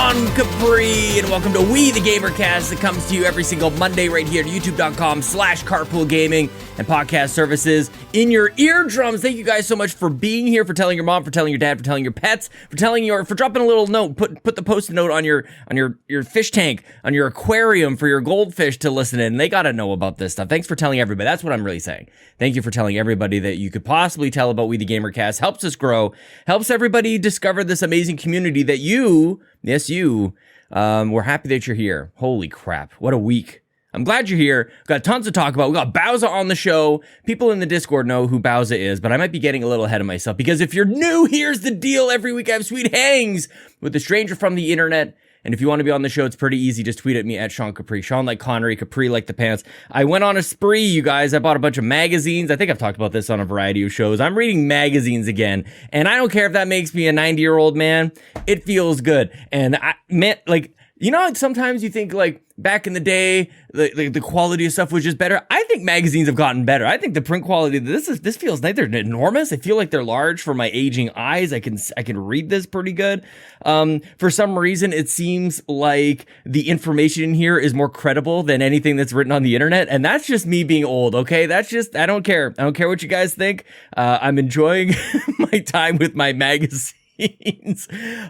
Sean Capri, and welcome to We the GamerCast that comes to you every single Monday right here at youtube.com/carpoolgaming and podcast services in your eardrums. Thank you guys so much for being here, for telling your mom, for telling your dad, for telling your pets, for dropping a little note. Put the post-it note on your fish tank, on your aquarium for your goldfish to listen in. They got to know about this stuff. Thanks for telling everybody. That's what I'm really saying. Thank you for telling everybody that you could possibly tell about We the GamerCast. Helps us grow, helps everybody discover this amazing community that you, we're happy that you're here. Holy crap, what a week. I'm glad you're here. We've got tons to talk about. We got Bowsah on the show. People in the Discord know who Bowsah is, but I might be getting a little ahead of myself because if you're new, here's the deal. Every week I have sweet hangs with a stranger from the internet. And if you want to be on the show, it's pretty easy. Just tweet at me at Sean Capri. Sean like Connery, Capri like the pants. I went on a spree, you guys. I bought a bunch of magazines. I think I've talked about this on a variety of shows. I'm reading magazines again. And I don't care if that makes me a 90-year-old man. It feels good. And I meant, like, you know, sometimes you think, like, back in the day, the quality of stuff was just better. I think magazines have gotten better. I think the print quality, this feels like they're enormous. I feel like they're large for my aging eyes. I can read this pretty good. For some reason, it seems like the information in here is more credible than anything that's written on the internet. And that's just me being old, okay? That's just, I don't care. I don't care what you guys think. I'm enjoying my time with my magazine.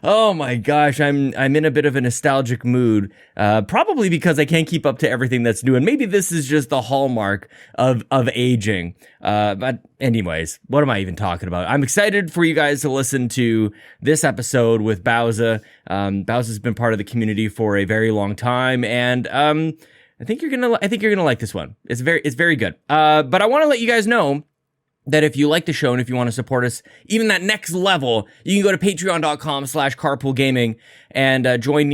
Oh my gosh, I'm in a bit of a nostalgic mood, probably because I can't keep up to everything that's new, and maybe this is just the hallmark of aging. But anyways, what am I even talking about? I'm excited for you guys to listen to this episode with Bowsah. Bowsah's been part of the community for a very long time, and I think you're gonna like this one. It's very good. But I want to let you guys know that if you like the show and if you want to support us even that next level, you can go to patreon.com/carpoolgaming and join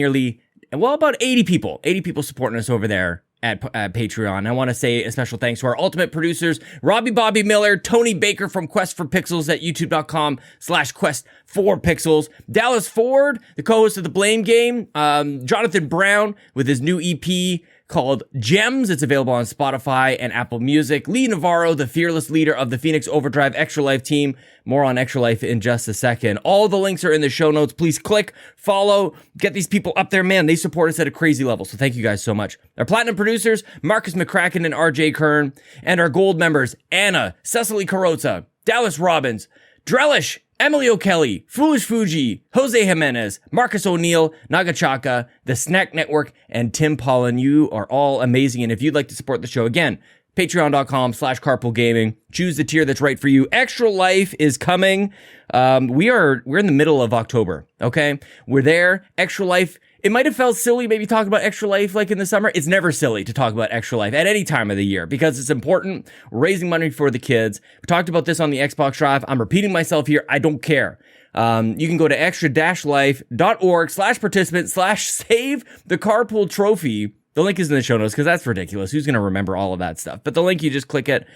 about 80 people supporting us over there at Patreon. I want to say a special thanks to our ultimate producers, Robby Bobby Miller, Tony Baker from Quest for Pixels at youtube.com/quest4pixels, Dallas Ford, the co-host of The Blame Game, Johnathan Brown with his new EP called Gems. It's available on Spotify and Apple Music. Lee Navarro, the fearless leader of the Phoenix Overdrive Extra Life team. More on Extra Life in just a second. All the links are in the show notes. Please click, follow, get these people up there. Man, they support us at a crazy level. So thank you guys so much. Our platinum producers, Marcus McCracken and RJ Kern. And our gold members, Anna, Cecily Carrozza, Dallas Robbins, Drellish, Emily O'Kelly, Foolish Fuji, Jose Jimenez, Marcus O'Neill, Nagachaka, The Snack Network, and Tim Pollen. You are all amazing. And if you'd like to support the show, again, patreon.com/carpoolgaming. Choose the tier that's right for you. Extra Life is coming. We're in the middle of October, okay? We're there. Extra Life. It might have felt silly maybe talking about Extra Life like in the summer. It's never silly to talk about Extra Life at any time of the year because it's important. We're raising money for the kids. We talked about this on the Xbox Drive. I'm repeating myself here. I don't care. You can go to extra-life.org/participant/save the carpool trophy. The link is in the show notes because that's ridiculous. Who's going to remember all of that stuff? But the link, you just click it.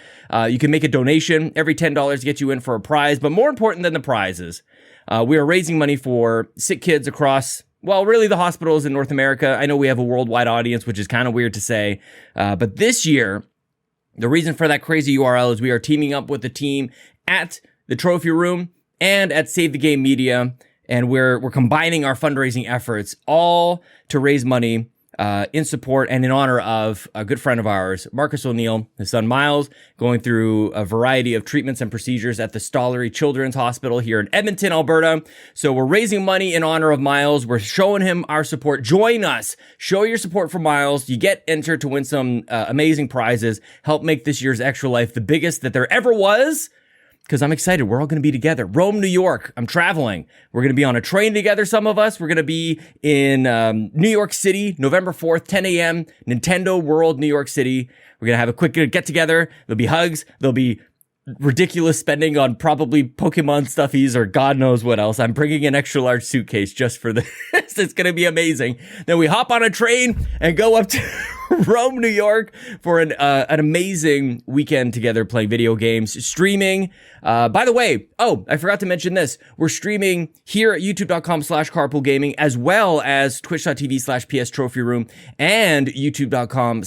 You can make a donation. Every $10 gets you in for a prize. But more important than the prizes, we are raising money for sick kids across, well, really the hospitals in North America. I know we have a worldwide audience, which is kind of weird to say. But this year, the reason for that crazy URL is we are teaming up with the team at the Trophy Room and at Save the Game Media. And we're combining our fundraising efforts all to raise money in support and in honor of a good friend of ours, Marcus O'Neill, his son Miles, going through a variety of treatments and procedures at the Stollery Children's Hospital here in Edmonton, Alberta. So we're raising money in honor of Miles. We're showing him our support. Join us. Show your support for Miles. You get entered to win some amazing prizes. Help make this year's Extra Life the biggest that there ever was. Because I'm excited. We're all going to be together. Rome, New York. I'm traveling. We're going to be on a train together, some of us. We're going to be in New York City, November 4th, 10 a.m., Nintendo World, New York City. We're going to have a quick get-together. There'll be hugs. There'll be ridiculous spending on probably Pokemon stuffies or God knows what else. I'm bringing an extra large suitcase just for this. It's going to be amazing. Then we hop on a train and go up to Rome, New York for an amazing weekend together playing video games, streaming. By the way, I forgot to mention this. We're streaming here at youtube.com/carpoolgaming as well as twitch.tv/PS Trophy Room and youtube.com/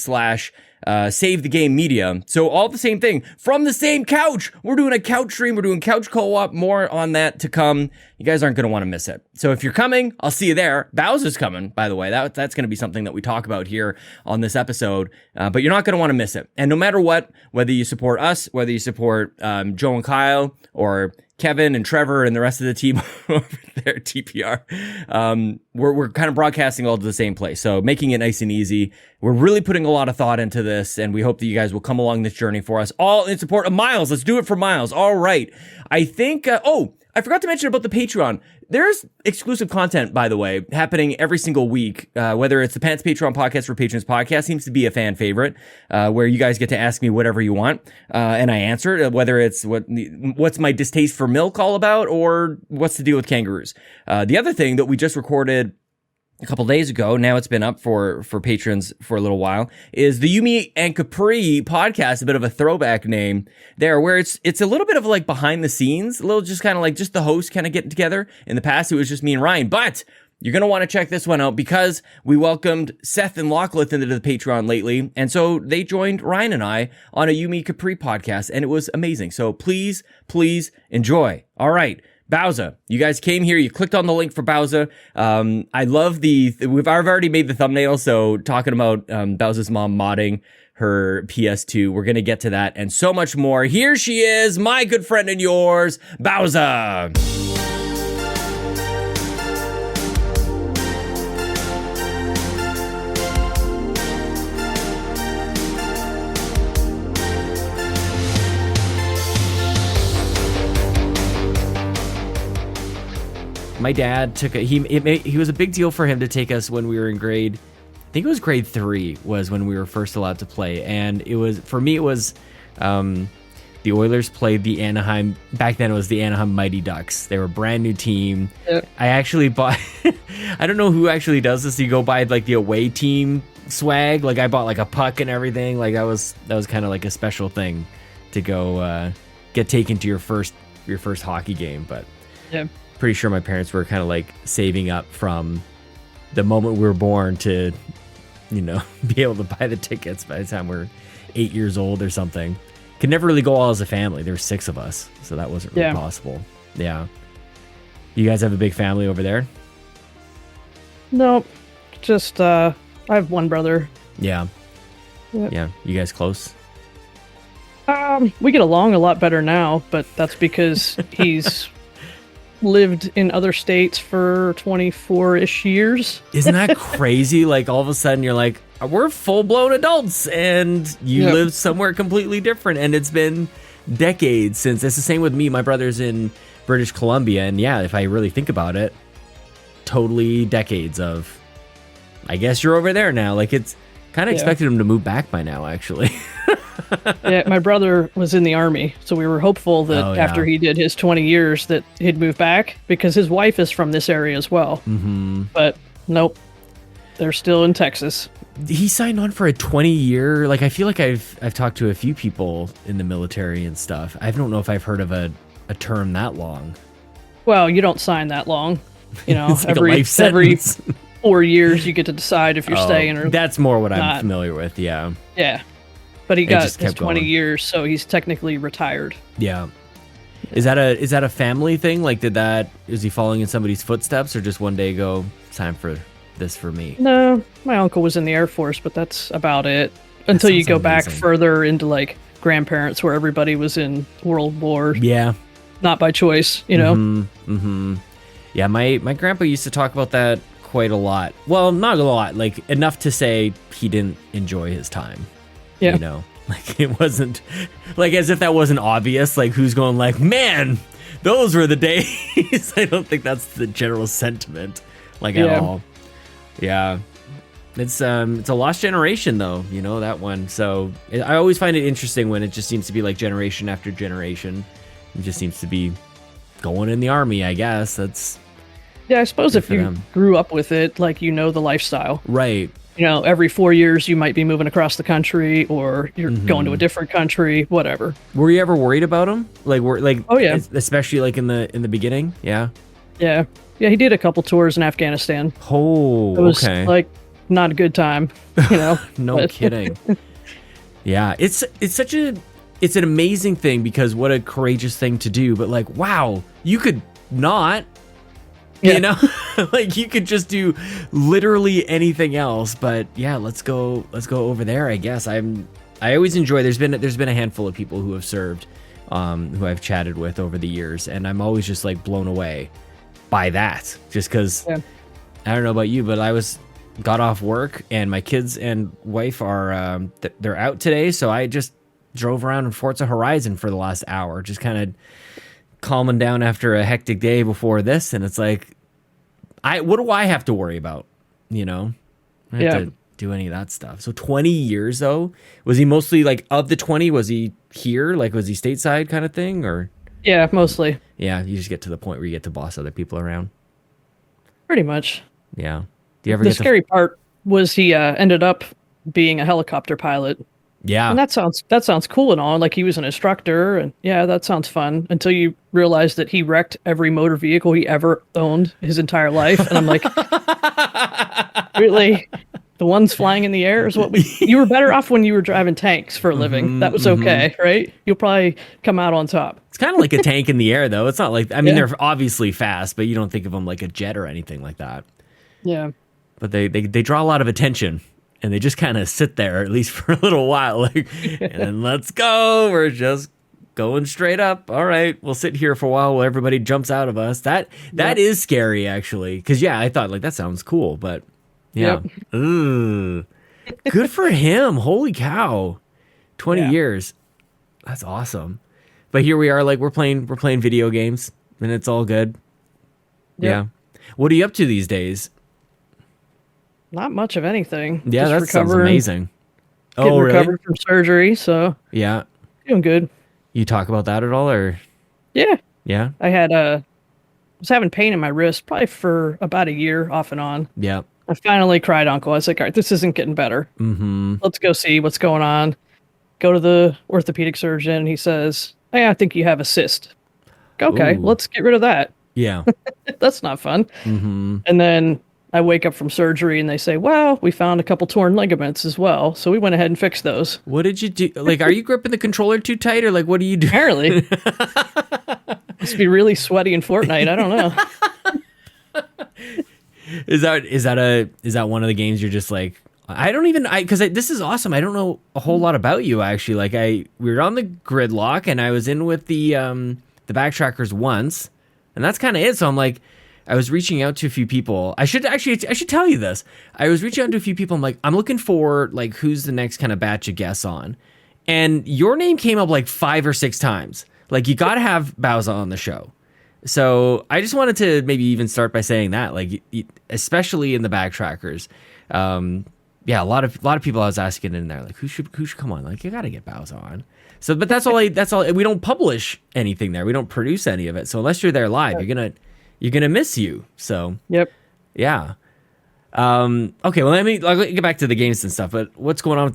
Save the Game Media. So all the same thing from the same couch. We're doing a couch stream. We're doing couch co-op. More on that to come. You guys aren't going to want to miss it. So if you're coming, I'll see you there. Bowsah's coming, by the way. That's going to be something that we talk about here on this episode. But you're not going to want to miss it. And no matter what, whether you support us, whether you support Joe and Kyle, or Kevin and Trevor and the rest of the team over there at TPR, we're kind of broadcasting all to the same place. So making it nice and easy. We're really putting a lot of thought into this, and we hope that you guys will come along this journey for us, all in support of Miles. Let's do it for Miles. All right. I think, I forgot to mention about the Patreon. There's exclusive content, by the way, happening every single week, whether it's the Pants Patreon podcast for Patrons podcast, seems to be a fan favorite, where you guys get to ask me whatever you want, and I answer it, whether it's what's my distaste for milk all about, or what's the deal with kangaroos. The other thing that we just recorded a couple days ago, now it's been up for patrons for a little while, is the Yumi and Capri podcast, a bit of a throwback name there, where it's a little bit of like behind the scenes, a little just kind of like just the host kind of getting together. In the past, it was just me and Ryan, but you're going to want to check this one out because we welcomed Seth and Lachlan into the Patreon lately, and so they joined Ryan and I on a Yumi Capri podcast, and it was amazing. So please enjoy. All right. Bowsah, you guys came here, you clicked on the link for Bowsah. I love I've already made the thumbnail, so talking about Bowsah's mom modding her PS2. We're going to get to that and so much more. Here she is, my good friend and yours, Bowsah. My dad he was a big deal for him to take us when we were in grade 3 was when we were first allowed to play. And it was, for me, it was, the Oilers played the Anaheim, back then it was the Anaheim Mighty Ducks. They were a brand new team. Yep. I actually bought, I don't know who actually does this. You go buy like the away team swag. Like I bought like a puck and everything. Like that was kind of like a special thing to go, get taken to your first hockey game. But yeah. Pretty sure my parents were kind of like saving up from the moment we were born to, be able to buy the tickets by the time we're 8 years old or something. Could never really go all as a family. There were 6 of us, so that wasn't really possible. Yeah. You guys have a big family over there? Nope. Just, I have one brother. Yeah. Yep. Yeah. You guys close? We get along a lot better now, but that's because he's lived in other states for 24-ish years. Isn't that crazy? Like all of a sudden you're like, we're full-blown adults and you live somewhere completely different, and it's been decades since. It's the same with me. My brother's in British Columbia, and yeah, if I really think about it, totally decades of, I guess you're over there now. Like it's kind of expected him to move back by now, actually. Yeah, my brother was in the Army, so we were hopeful that after he did his 20 years that he'd move back, because his wife is from this area as well. Mm-hmm. But nope, they're still in Texas. He signed on for a 20-year, like I feel like I've talked to a few people in the military and stuff. I don't know if I've heard of a term that long. Well, you don't sign that long. It's like every 4 years you get to decide if you're staying or that's more what I'm familiar with, yeah. Yeah. But he got his 20 years, so he's technically retired. Yeah. Is that a family thing? Like, is he following in somebody's footsteps, or just one day go, time for this for me? No, my uncle was in the Air Force, but that's about it. Until you go back further into like grandparents, where everybody was in World War. Yeah. Not by choice, Mm-hmm. Mm-hmm. Yeah, my grandpa used to talk about that quite a lot. Well, not a lot, like enough to say he didn't enjoy his time. Yeah. Like it wasn't like as if that wasn't obvious. Like who's going like, man, those were the days. I don't think that's the general sentiment, like at all. Yeah. It's a lost generation though, that one. So I always find it interesting when it just seems to be like generation after generation. It just seems to be going in the Army, I guess. That's I suppose if you grew up with it, like the lifestyle. Right. Every 4 years you might be moving across the country, or you're going to a different country, whatever. Were you ever worried about him? Oh yeah, especially like in the beginning. Yeah. Yeah. He did a couple tours in Afghanistan. Oh, it was like not a good time. No kidding. Yeah, it's an amazing thing, because what a courageous thing to do. But like, wow, you could not, you know, like you could just do literally anything else. But yeah, let's go over there. I guess I always enjoy. There's been a handful of people who have served, who I've chatted with over the years, and I'm always just like blown away by that. Just because I don't know about you, but got off work and my kids and wife are they're out today, so I just drove around in Forza Horizon for the last hour, just kind of calming down after a hectic day before this. And it's like, what do I have to worry about? You know, I don't have to do any of that stuff. So 20 years though, was he mostly like, of the 20, was he here? Like, was he stateside kind of thing, or? Yeah, mostly. Yeah, you just get to the point where you get to boss other people around. Pretty much. Yeah. Do you ever the scary part was he ended up being a helicopter pilot. Yeah. And that sounds cool and all. Like, he was an instructor, and yeah, that sounds fun, until you realize that he wrecked every motor vehicle he ever owned his entire life. And I'm like, really? The ones flying in the air is what you were better off when you were driving tanks for a living. That was okay, right? You'll probably come out on top. It's kind of like a tank in the air, though. It's not like, I mean, they're obviously fast, but you don't think of them like a jet or anything like that. Yeah. But they draw a lot of attention, and they just kind of sit there, at least for a little while, like, and then let's go. We're just going straight up. All right, we'll sit here for a while everybody jumps out of us. That is scary, actually, because I thought like that sounds cool, but Ugh. Good for him. Holy cow, 20 years, that's awesome. But here we are, like we're playing video games, and it's all good. Yeah. What are you up to these days? Not much of anything. Yeah, that sounds amazing. Getting recovered from surgery, so yeah, doing good. You talk about that at all, or? Yeah. I had was having pain in my wrist probably for about a year, off and on. Yeah. I finally cried uncle. I was like, all right, this isn't getting better. Let's go see what's going on. Go to the orthopedic surgeon, and he says, hey, I think you have a cyst. Okay, let's get rid of that. Yeah. That's not fun. And then I wake up from surgery and they say, well, we found a couple torn ligaments as well. So we went ahead and fixed those. What did you do? Like, are you gripping the controller too tight, or like, what do you do? Apparently. Must be really sweaty in Fortnite. I don't know. Is that one of the games you're just like, because this is awesome. I don't know a whole lot about you, actually. Like, we were on the gridlock, and I was in with the backtrackers once, and that's kind of it. So I'm like, I was reaching out to a few people. I should tell you this. I was reaching out to a few people. I'm like, I'm looking for like, who's the next kind of batch of guests on, and your name came up like 5 or 6 times. Like, you got to have Bowsah on the show. So I just wanted to maybe even start by saying that, like, especially in the backtrackers, a lot of people I was asking in there, like, who should come on? Like, you got to get Bowsah on. So, but that's all. We don't publish anything there. We don't produce any of it. So unless you're there live, you're gonna miss you. So yeah. Okay. Well, I'll get back to the games and stuff. But what's going on?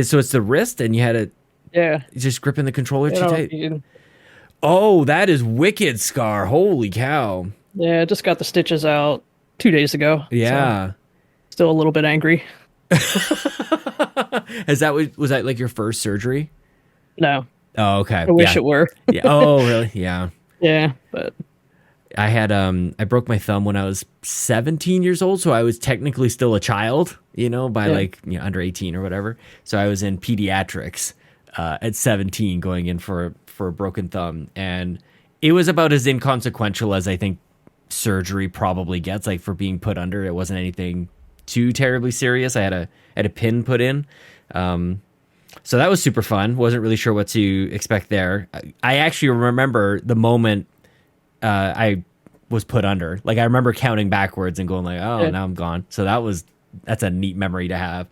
So it's the wrist, and you had just gripping the controller too tight. Oh, that is wicked, Scar. Holy cow. Yeah, I just got the stitches out 2 days ago. Yeah. So still a little bit angry. Was that like your first surgery? No. Oh, okay. I wish it were. Yeah. Oh, really? Yeah. Yeah, but I had I broke my thumb when I was 17 years old, so I was technically still a child, by under 18 or whatever. So I was in pediatrics at 17, going in for a broken thumb, and it was about as inconsequential as I think surgery probably gets. Like, for being put under, it wasn't anything too terribly serious. I had a pin put in, so that was super fun. Wasn't really sure what to expect there. I actually remember the moment I was put under. Like, I remember counting backwards and going like, oh, now I'm gone. So that's a neat memory to have.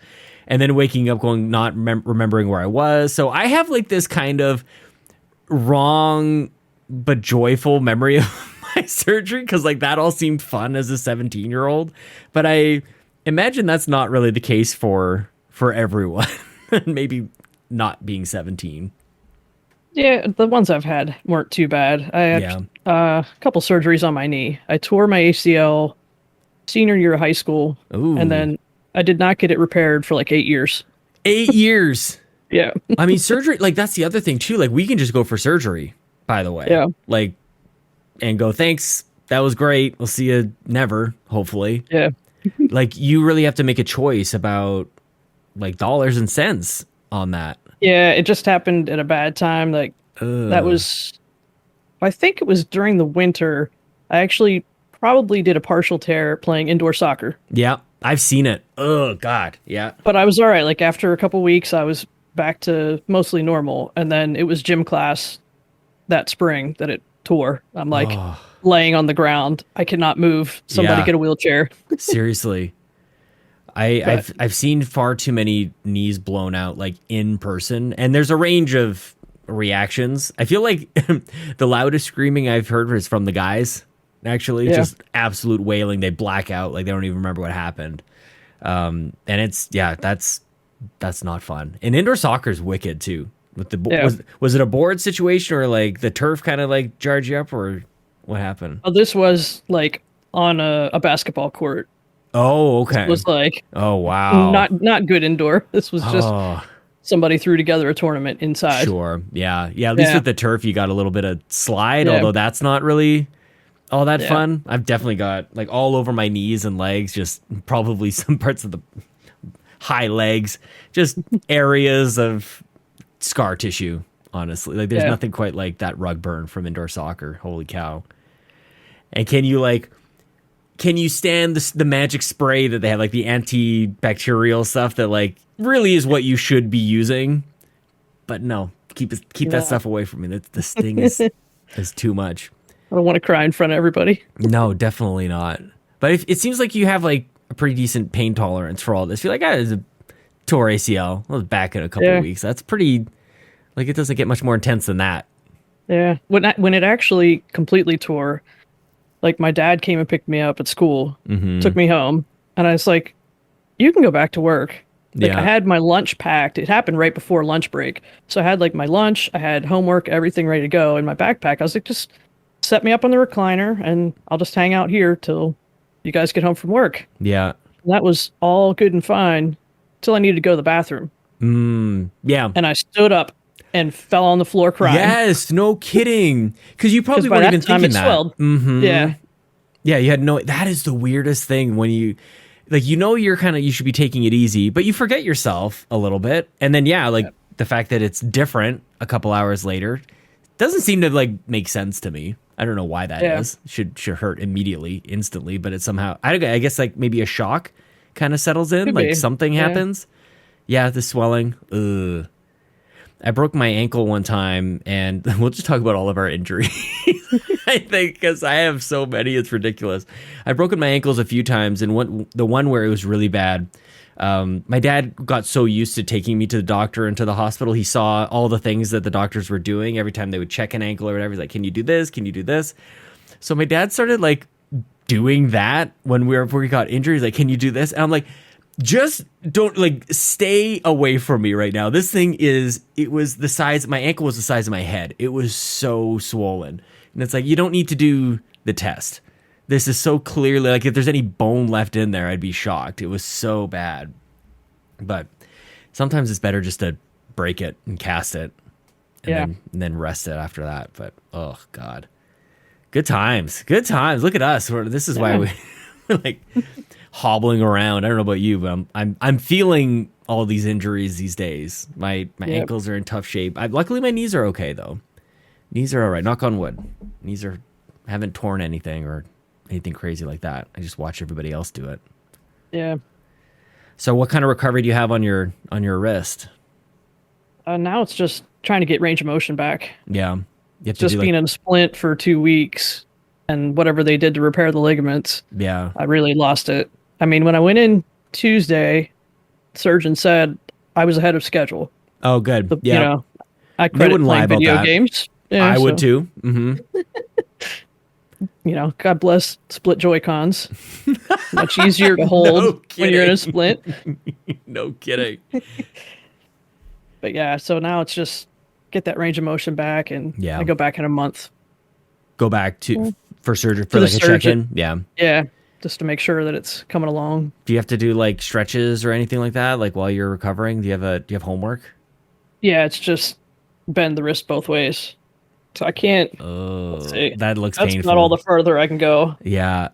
And then waking up going, not remembering where I was. So I have like this kind of wrong but joyful memory of my surgery, because like that all seemed fun as a 17-year-old. But I imagine that's not really the case for everyone. Maybe not being 17. Yeah, the ones I've had weren't too bad. I had a couple surgeries on my knee. I tore my ACL senior year of high school. Ooh. And then I did not get it repaired for like 8 years. 8 years? Yeah. I mean, surgery, like that's the other thing too. Like we can just go for surgery, by the way. Yeah. Like, and go, thanks. That was great. We'll see you never, hopefully. Yeah. Like you really have to make a choice about like dollars and cents on that. Yeah. It just happened at a bad time. Like that was, I think it was during the winter. I actually probably did a partial tear playing indoor soccer. Yeah. I've seen it. Oh God. Yeah. But I was all right. Like after a couple weeks, I was back to mostly normal. And then it was gym class that spring that it tore. I'm like laying on the ground. I cannot move. Somebody get a wheelchair. Seriously. I've seen far too many knees blown out like in person. And there's a range of reactions. I feel like the loudest screaming I've heard is from the guys. Actually, just absolute wailing. They black out, like they don't even remember what happened. And it's that's not fun. And indoor soccer is wicked too. With the was it a board situation or like the turf kind of like jarred you up, or what happened? Oh, this was like on a basketball court. Oh, okay. It was like wow, not good indoor. This was just somebody threw together a tournament inside. Sure, yeah. At least with the turf, you got a little bit of slide, although that's not really all that fun. I've definitely got like all over my knees and legs, just probably some parts of the high legs, just areas of scar tissue, honestly. Like there's nothing quite like that rug burn from indoor soccer. Holy cow. And can you stand the magic spray that they have, like the antibacterial stuff that like really is what you should be using? But no, keep that stuff away from me. The sting is too much. I don't want to cry in front of everybody. No, definitely not. But it seems like you have like a pretty decent pain tolerance for all this. You're like, it's a tore ACL. I was back in a couple of weeks. That's pretty, like it doesn't get much more intense than that. Yeah. When it actually completely tore, like my dad came and picked me up at school, took me home, and I was like, you can go back to work. Like I had my lunch packed. It happened right before lunch break. So I had like my lunch, I had homework, everything ready to go in my backpack. I was like, just set me up on the recliner and I'll just hang out here till you guys get home from work. Yeah. And that was all good and fine till I needed to go to the bathroom. Yeah. And I stood up and fell on the floor crying. Yes, no kidding. Because you probably weren't even thinking that. Swelled. Yeah. Yeah, you had that is the weirdest thing when you, like, you should be taking it easy, but you forget yourself a little bit. And then, the fact that it's different a couple hours later doesn't seem to, like, make sense to me. I don't know why that is. Should hurt immediately, instantly, but it's somehow, I guess, like, maybe a shock kind of settles in, like something happens. Yeah, the swelling. Ugh. I broke my ankle one time, and we'll just talk about all of our injuries. I think, because I have so many, it's ridiculous. I've broken my ankles a few times, and the one where it was really bad, my dad got so used to taking me to the doctor and to the hospital, he saw all the things that the doctors were doing every time they would check an ankle or whatever. He's like, can you do this? Can you do this? So my dad started, like, doing that when we got injured. He's like, can you do this? And I'm like, just don't, like, stay away from me right now. This thing my ankle was the size of my head. It was so swollen. And it's like, you don't need to do the test. This is so clearly, like, if there's any bone left in there, I'd be shocked. It was so bad. But sometimes it's better just to break it and cast it and then rest it after that. But, oh, God. Good times. Good times. Look at us. This is why we're like hobbling around. I don't know about you, but I'm feeling all these injuries these days. My ankles are in tough shape. Luckily, my knees are okay, though. Knees are all right. Knock on wood. Knees haven't torn anything or anything crazy like that. I just watch everybody else do it. Yeah. So what kind of recovery do you have on your wrist? Now it's just trying to get range of motion back. Yeah. You have to just being in a splint for 2 weeks and whatever they did to repair the ligaments. Yeah. I really lost it. I mean, when I went in Tuesday, surgeon said I was ahead of schedule. Oh, good. I credit playing video games. Yeah, I would too. Mm-hmm. God bless split Joy-Cons. Much easier to hold when you're in a split. No kidding. But yeah, so now it's just get that range of motion back, and I go back in a month. Go back for surgery for like a check-in? Yeah. Yeah, just to make sure that it's coming along. Do you have to do like stretches or anything like that, like while you're recovering? Do you have homework? Yeah, it's just bend the wrist both ways. So I can't. Let's see. That looks That's painful. not all the further I can go. Yeah.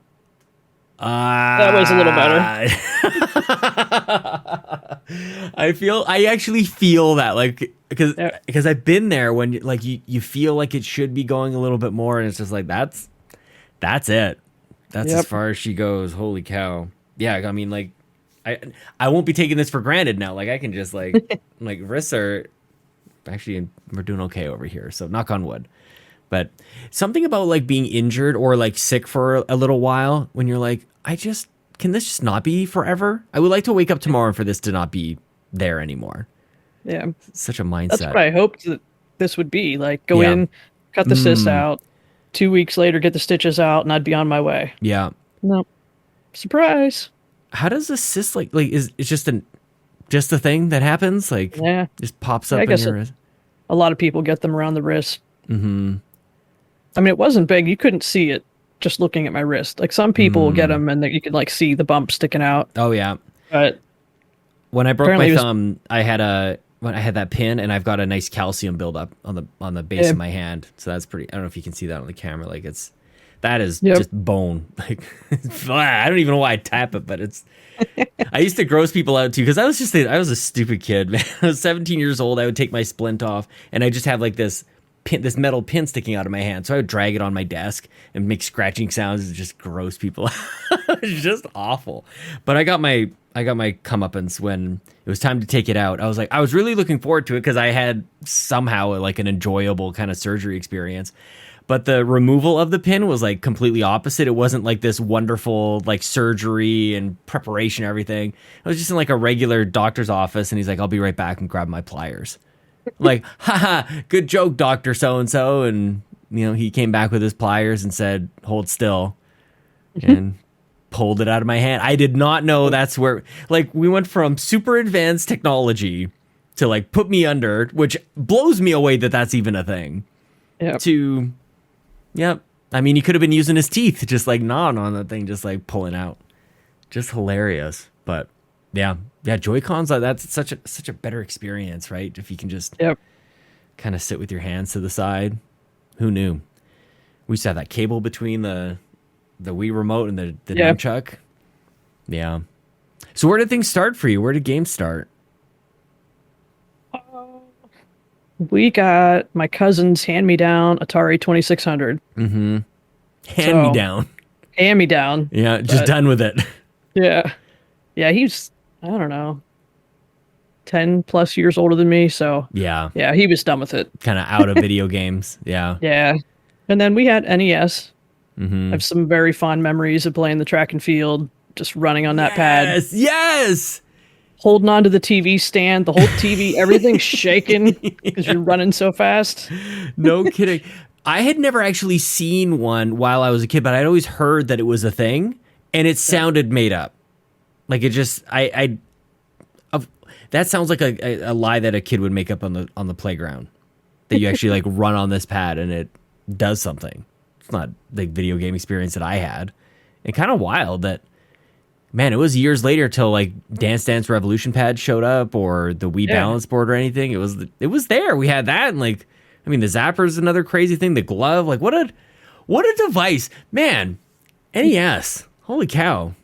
That was a little better. I actually feel that, like, because I've been there when like you feel like it should be going a little bit more, and it's just like that's it. That's as far as she goes. Holy cow. Yeah, I mean, like, I won't be taking this for granted now. Like, I can just like like wrists are actually, we're doing okay over here, so knock on wood. But something about like being injured or like sick for a little while when you're like, can this just not be forever? I would like to wake up tomorrow for this to not be there anymore. Yeah. Such a mindset. That's what I hoped that this would be. Like, go in, cut the cyst out, 2 weeks later, get the stitches out, and I'd be on my way. Yeah. Nope. Surprise. How does the cyst, like is it's just a thing that happens? Like, just pops up in your wrist? A lot of people get them around the wrist. Mm-hmm. I mean, it wasn't big. You couldn't see it just looking at my wrist. Like, some people get them and you could like see the bump sticking out. Oh yeah. But when I broke my thumb, I had that pin, and I've got a nice calcium buildup on the base of my hand. So that's pretty. I don't know if you can see that on the camera. Like, that is just bone. Like, I don't even know why I tap it, but it's. I used to gross people out too, because I was a stupid kid, man. I was 17 years old. I would take my splint off, and I just have like this metal pin sticking out of my hand. So I would drag it on my desk and make scratching sounds and just gross people out. It's just awful. But I got my comeuppance when it was time to take it out. I was really looking forward to it because I had somehow like an enjoyable kind of surgery experience. But the removal of the pin was like completely opposite. It wasn't like this wonderful like surgery and preparation and everything. I was just in like a regular doctor's office, and he's like, "I'll be right back," and grab my pliers. Like, haha, good joke, Dr. So-and-so. And, he came back with his pliers and said, "Hold still," and pulled it out of my hand. I did not know that's where, like, we went from super advanced technology to like put me under, which blows me away that that's even a thing. Yep. To, I mean, he could have been using his teeth, just like gnawing on the thing, just like pulling out. Just hilarious. But yeah, Joy-Cons, that's such a better experience, right? If you can just kind of sit with your hands to the side. Who knew? We used to have that cable between the Wii remote and the nunchuck. Yeah. So where did things start for you? Where did games start? We got my cousin's hand-me-down Atari 2600. Mm-hmm. Hand-me-down. Hand-me-down. Yeah, just done with it. Yeah. Yeah, he's, I don't know, 10 plus years older than me. So yeah, he was done with it. Kind of out of video games. Yeah. Yeah. And then we had NES. Mm-hmm. I have some very fond memories of playing the track and field, just running on that pad. Yes. Holding on to the TV stand, the whole TV, everything's shaking because you're running so fast. No kidding. I had never actually seen one while I was a kid, but I'd always heard that it was a thing, and it sounded made up. Like, it just, that sounds like a lie that a kid would make up on the playground. That you actually like run on this pad and it does something. It's not the video game experience that I had. And kind of wild that, man, it was years later till like Dance Dance Revolution pad showed up, or the Wii balance board or anything. It was there. We had that, and like, I mean, the zapper's another crazy thing. The glove, like, what a device, man. NES, holy cow.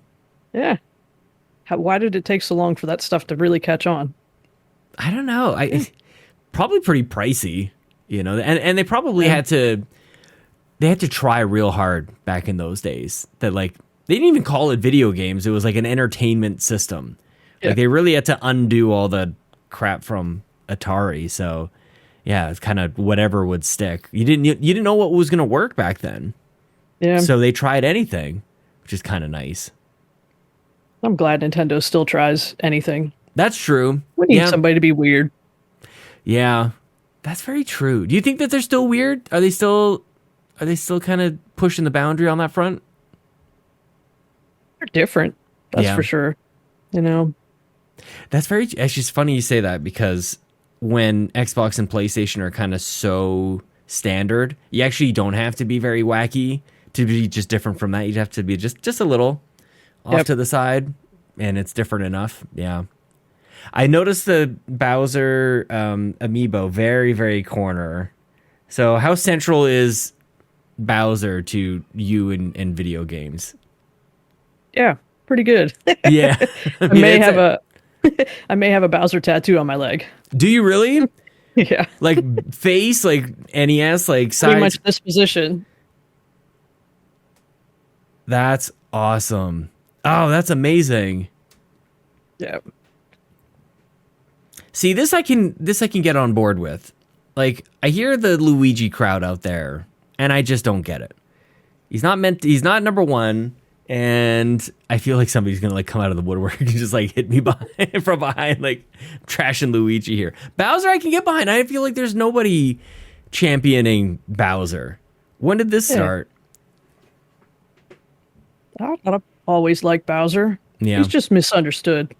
Yeah. Why did it take so long for that stuff to really catch on? I don't know. Probably pretty pricey, and they probably had to try real hard back in those days. That like, they didn't even call it video games. It was like an entertainment system. Yeah. Like, they really had to undo all the crap from Atari. So yeah, it's kind of whatever would stick. You didn't know what was going to work back then. Yeah. So they tried anything, which is kind of nice. I'm glad Nintendo still tries anything. That's true. We need somebody to be weird. Yeah, that's very true. Do you think that they're still weird? Are they still kind of pushing the boundary on that front? They're different. That's for sure. That's very. It's just funny you say that, because when Xbox and PlayStation are kind of so standard, you actually don't have to be very wacky to be just different from that. You have to be just a little off to the side, and it's different enough. Yeah. I noticed the Bowser amiibo very, very corner. So how central is Bowser to you in video games? Yeah, pretty good. Yeah. I may have a Bowser tattoo on my leg. Do you really? Yeah. Like face, like NES, like sides? Pretty much this position. That's awesome. Oh, that's amazing. Yeah. See, this I can get on board with. Like, I hear the Luigi crowd out there, and I just don't get it. He's not number one, and I feel like somebody's gonna like come out of the woodwork and just like hit me from behind, like trashing Luigi here. Bowser I can get behind. I feel like there's nobody championing Bowser. When did this start? I always liked Bowser. Yeah. He's just misunderstood.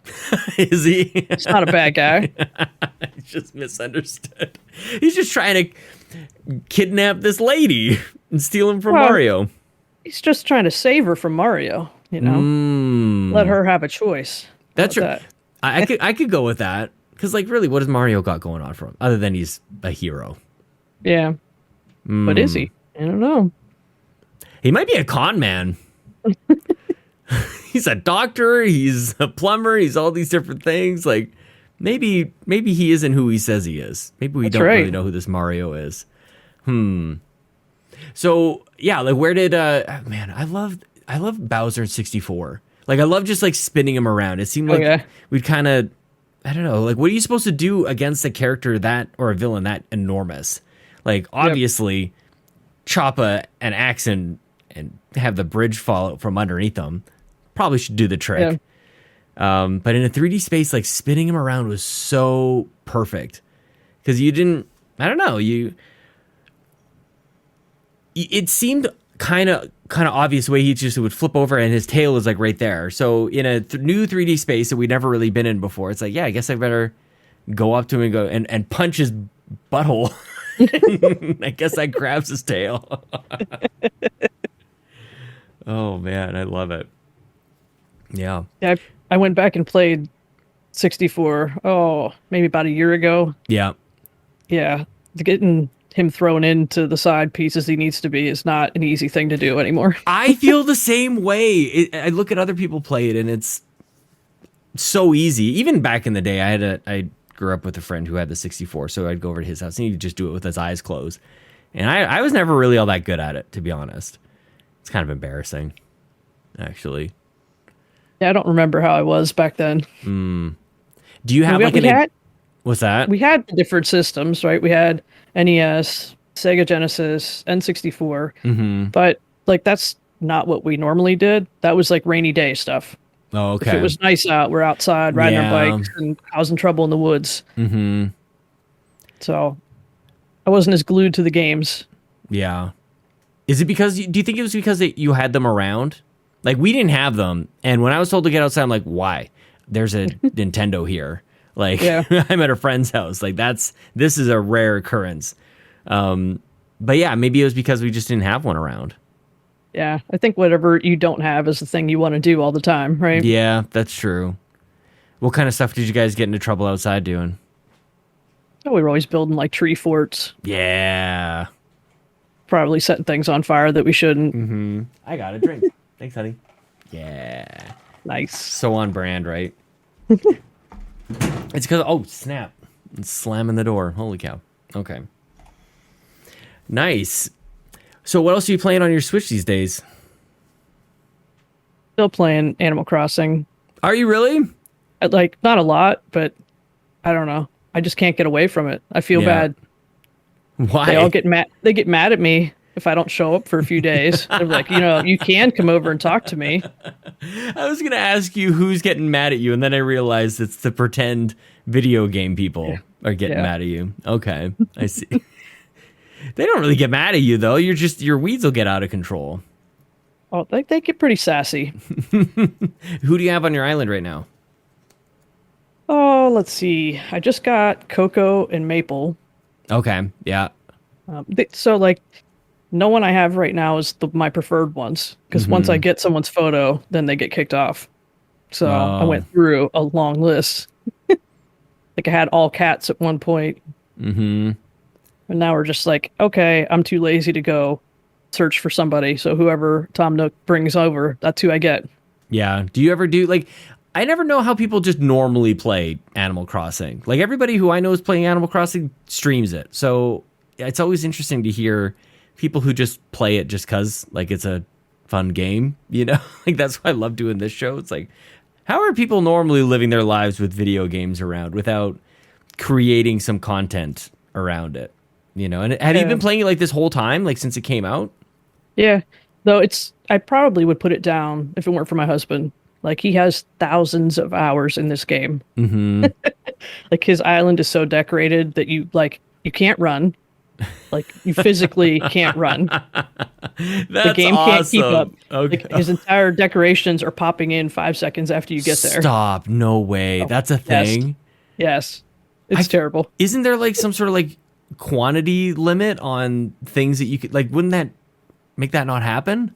Is he? He's not a bad guy. He's just misunderstood. He's just trying to kidnap this lady and steal him from Mario. He's just trying to save her from Mario, you know? Let her have a choice. That's true. I could go with that. Because, like, really, what does Mario got going on for him? Other than he's a hero. Yeah. But is he? I don't know. He might be a con man. He's a doctor. He's a plumber. He's all these different things. Like, maybe he isn't who he says he is. Maybe we don't really know who this Mario is. So yeah, like where did man, I love Bowser in 64. Like I love just like spinning him around. It seemed like we'd kind of, I don't know, like what are you supposed to do against a character that or a villain that enormous? Like obviously chop an axe and have the bridge fall out from underneath them. Probably should do the trick. Yeah. But in a 3D space, like spinning him around was so perfect because you didn't, I don't know, it seemed kind of obvious the way he just would flip over and his tail is like right there. So in a new 3D space that we'd never really been in before, it's like, yeah, I guess I better go up to him and go and punch his butthole. I guess that grabs his tail. Oh man, I love it. Yeah. Yeah, I went back and played 64, maybe about a year ago. Yeah. Yeah. Getting him thrown into the side pieces he needs to be is not an easy thing to do anymore. I feel the same way. I look at other people play it and it's so easy. Even back in the day, I grew up with a friend who had the 64, so I'd go over to his house and he'd just do it with his eyes closed. And I was never really all that good at it, to be honest. It's kind of embarrassing, actually. Yeah, I don't remember how I was back then. Do you have what's that? We had different systems, right? We had NES, Sega Genesis, N64. But like that's not what we normally did. That was like rainy day stuff. Oh, okay. If it was nice out, we're outside riding our bikes and causing trouble in the woods. So I wasn't as glued to the games. Yeah. Is it because, do you think it was because you had them around? Like, we didn't have them, and when I was told to get outside, I'm like, why? There's a Nintendo here. Like, I'm at a friend's house. Like, this is a rare occurrence. But yeah, maybe it was because we just didn't have one around. Yeah, I think whatever you don't have is the thing you want to do all the time, right? Yeah, that's true. What kind of stuff did you guys get into trouble outside doing? Oh, we were always building, like, tree forts. Yeah. Probably setting things on fire that we shouldn't. I got a drink. Thanks, honey. Yeah. Nice. So on brand, right? It's because, oh, snap. It's slamming the door. Holy cow. Okay. Nice. So what else are you playing on your Switch these days? Still playing Animal Crossing. Are you really? Like, not a lot, but I don't know. I just can't get away from it. I feel bad. Why? They all get mad. They get mad at me if I don't show up for a few days. They're like, you can come over and talk to me. I was going to ask you who's getting mad at you, and then I realized it's the pretend video game people are getting mad at you. Okay, I see. They don't really get mad at you, though. Your weeds will get out of control. Oh, they get pretty sassy. Who do you have on your island right now? Oh, let's see. I just got Coco and Maple. Okay, yeah. So, like, no one I have right now is my preferred ones, because once I get someone's photo, then they get kicked off. So I went through a long list. Like I had all cats at one point. Mm-hmm. And now we're just like, okay, I'm too lazy to go search for somebody. So whoever Tom Nook brings over, that's who I get. Yeah. Do you ever do like, I never know how people just normally play Animal Crossing. Like everybody who I know is playing Animal Crossing streams it. So it's always interesting to hear people who just play it just because like it's a fun game, you know? Like that's why I love doing this show. It's like, how are people normally living their lives with video games around without creating some content around it? You know, and have you been playing it like this whole time, like since it came out? Yeah, though I probably would put it down if it weren't for my husband. Like he has thousands of hours in this game. Mm-hmm. Like his island is so decorated that you can't run. Like you physically can't run. The game can't keep up. Okay. Like, his entire decorations are popping in 5 seconds after you get there. Stop! No way. That's a thing. Yes. It's terrible. Isn't there like some sort of like quantity limit on things that you could like? Wouldn't that make that not happen?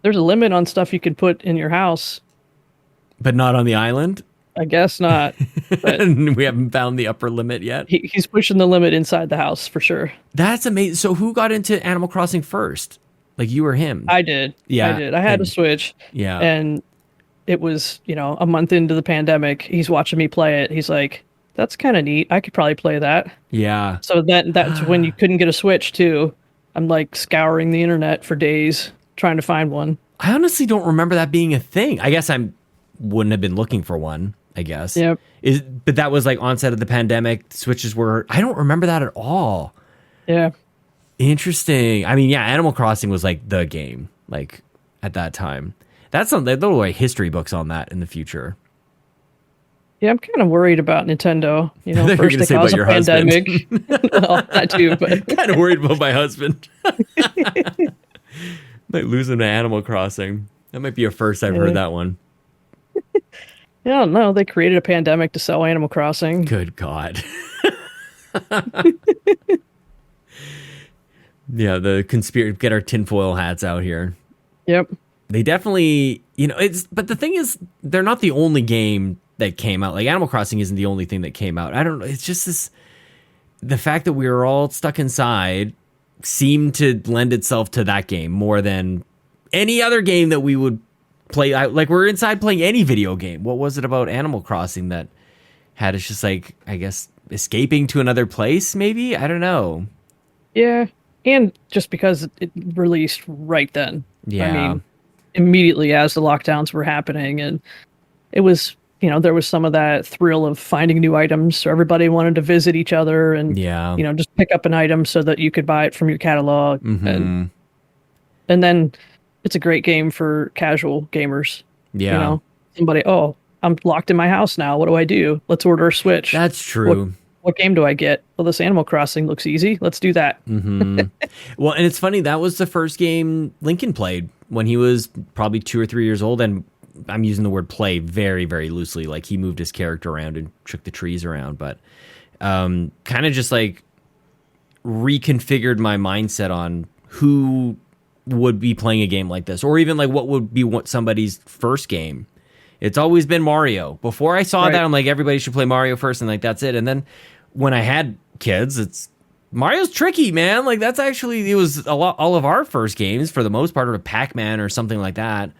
There's a limit on stuff you can put in your house, but not on the island. I guess not. But we haven't found the upper limit yet. He's pushing the limit inside the house for sure. That's amazing. So who got into Animal Crossing first? Like you or him? I did. Yeah, I did. I had a Switch. Yeah, and it was a month into the pandemic. He's watching me play it. He's like, "That's kind of neat. I could probably play that." Yeah. So that's when you couldn't get a Switch too. I'm like scouring the internet for days trying to find one. I honestly don't remember that being a thing. I guess I wouldn't have been looking for one, I guess. Yep. But that was like onset of the pandemic. Switches were, I don't remember that at all. Yeah. Interesting. I mean, yeah, Animal Crossing was like the game, like at that time. That's something, there'll be history books on that in the future. Yeah, I'm kind of worried about Nintendo. First they cause a pandemic. Well, that too, but kind of worried about my husband. Like losing to Animal Crossing. That might be a first I've heard that one. Yeah, no, they created a pandemic to sell Animal Crossing. Good God. Yeah, the conspiracy, get our tinfoil hats out here. Yep. They definitely, but the thing is, they're not the only game that came out. Like Animal Crossing isn't the only thing that came out. I don't know. It's just the fact that we were all stuck inside seemed to lend itself to that game more than any other game that we would play. Like we're inside playing any video game. What was it about Animal Crossing that had us just like, I guess, escaping to another place maybe? I don't know. Yeah. And just because it released right then. Yeah. I mean, immediately as the lockdowns were happening, and it was, there was some of that thrill of finding new items. So everybody wanted to visit each other and, just pick up an item so that you could buy it from your catalog. Mm-hmm. And then it's a great game for casual gamers. Yeah. Somebody, I'm locked in my house now. What do I do? Let's order a Switch. That's true. What game do I get? Well, this Animal Crossing looks easy. Let's do that. Mm-hmm. Well, and it's funny. That was the first game Lincoln played when he was probably 2 or 3 years old. And I'm using the word play very, very loosely. Like he moved his character around and shook the trees around. But kind of just like reconfigured my mindset on who would be playing a game like this. Or even like what would be somebody's first game. It's always been Mario. Before I saw that, I'm like, everybody should play Mario first. And like, that's it. And then when I had kids, Mario's tricky, man. Like that's actually, it was all of our first games for the most part, or Pac-Man or something like that.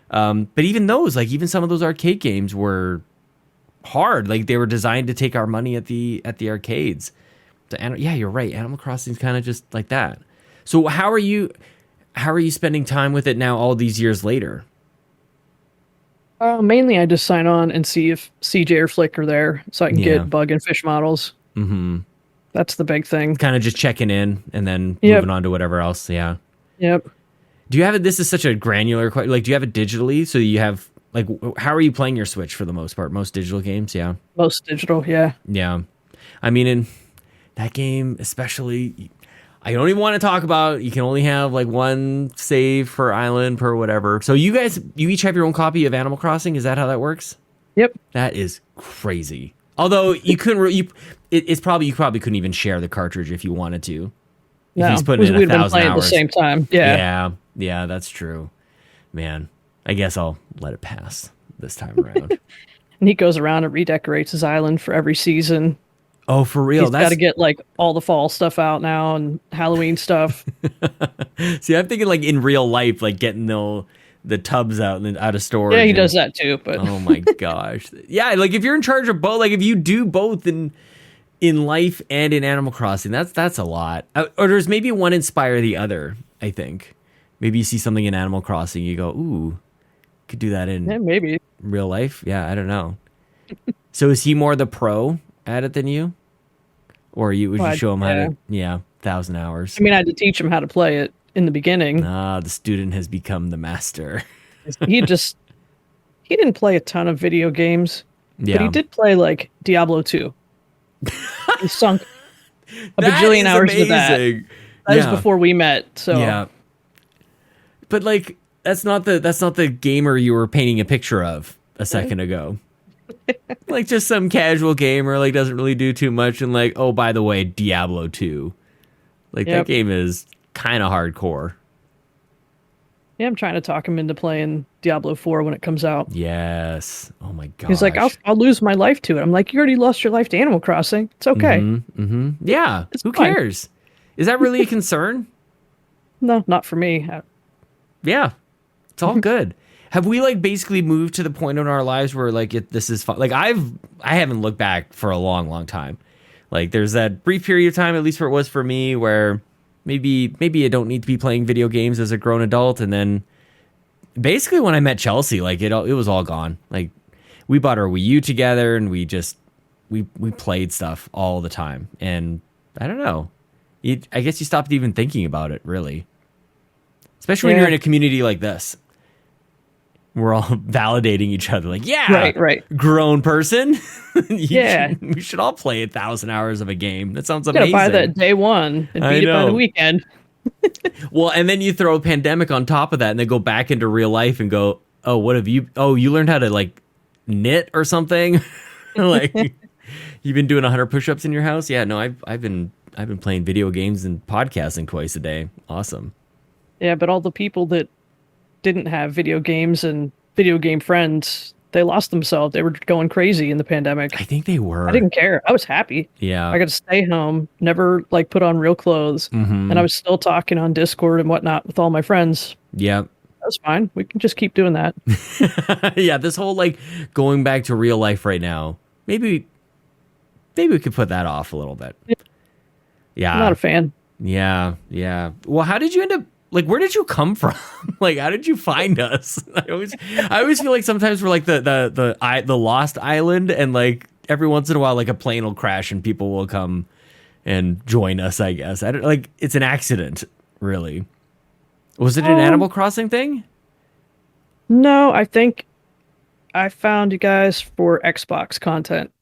But even those, like even some of those arcade games were hard. Like they were designed to take our money at the arcades. Yeah, you're right. Animal Crossing is kind of just like that. So how are you spending time with it now all these years later? Mainly I just sign on and see if CJ or Flick are there so I can get bug and fish models. Mm-hmm. That's the big thing. Kind of just checking in and then moving on to whatever else. Yeah. Yep. Do you have it? This is such a granular question. Like, do you have it digitally? So you have, like, how are you playing your Switch for the most part? Most digital games? Yeah. Most digital, yeah. Yeah. I mean, in that game, especially, I don't even want to talk about, you can only have like one save per island per whatever. So you each have your own copy of Animal Crossing. Is that how that works? Yep. That is crazy. Although you couldn't, you probably couldn't even share the cartridge if you wanted to. No, if he's putting in 1,000 hours. At the same time. Yeah. Yeah, that's true. Man, I guess I'll let it pass this time around. And he goes around and redecorates his island for every season. Oh, for real? He's got to get like all the fall stuff out now and Halloween stuff. See, I'm thinking like in real life, like getting the tubs out and out of storage. Yeah, he does that too. But oh my gosh, yeah. Like if you're in charge of both, like if you do both in life and in Animal Crossing, that's a lot. Or does maybe one inspire the other? I think maybe you see something in Animal Crossing, you go, ooh, could do that in maybe real life. Yeah, I don't know. So is he more the pro at it than you? Or would you show him how to, 1,000 hours? I mean, I had to teach him how to play it in the beginning. The student has become the master. He didn't play a ton of video games, but he did play like Diablo 2. He sunk a bajillion hours into that. That was before we met. So yeah, but like that's not the gamer you were painting a picture of a second ago. Like just some casual gamer, like doesn't really do too much, and like, oh, by the way, Diablo 2. Like that game is kind of hardcore. Yeah, I'm trying to talk him into playing Diablo 4 when it comes out. Yes. Oh my god. He's like, I'll lose my life to it. I'm like, you already lost your life to Animal Crossing. It's okay. Yeah. Who cares? Is that really a concern? No, not for me. Yeah. It's all good. Have we like basically moved to the point in our lives where like this is fun? Like I haven't looked back for a long, long time. Like there's that brief period of time, at least where it was for me, where maybe I don't need to be playing video games as a grown adult. And then basically when I met Chelsea, like it was all gone. Like we bought our Wii U together and we played stuff all the time. And I don't know. I guess you stopped even thinking about it, really. Especially when you're in a community like this. We're all validating each other. Like, right. Grown person. We should all play 1,000 hours of a game. That sounds amazing. You gotta buy that day one and beat it by the weekend. Well, and then you throw a pandemic on top of that and then go back into real life and go, oh, what have you? Oh, you learned how to like knit or something? Like you've been doing 100 push-ups in your house? Yeah, no, I've been playing video games and podcasting twice a day. Awesome. Yeah, but all the people that didn't have video games and video game friends, they lost themselves. They were going crazy in the pandemic. I think they were. I didn't care. I was happy. Yeah. I got to stay home, never like put on real clothes. And I was still talking on Discord and whatnot with all my friends. Yeah. That's fine. We can just keep doing that. Yeah, this whole like going back to real life right now. Maybe we could put that off a little bit. Yeah. I'm not a fan. Yeah. Well, how did you end up? Like, where did you come from? Like, how did you find us? I always feel like sometimes we're like the lost island, and like every once in a while, like a plane will crash and people will come and join us. I guess I don't like. It's an accident, really. Was it an Animal Crossing thing? No, I think I found you guys for Xbox content.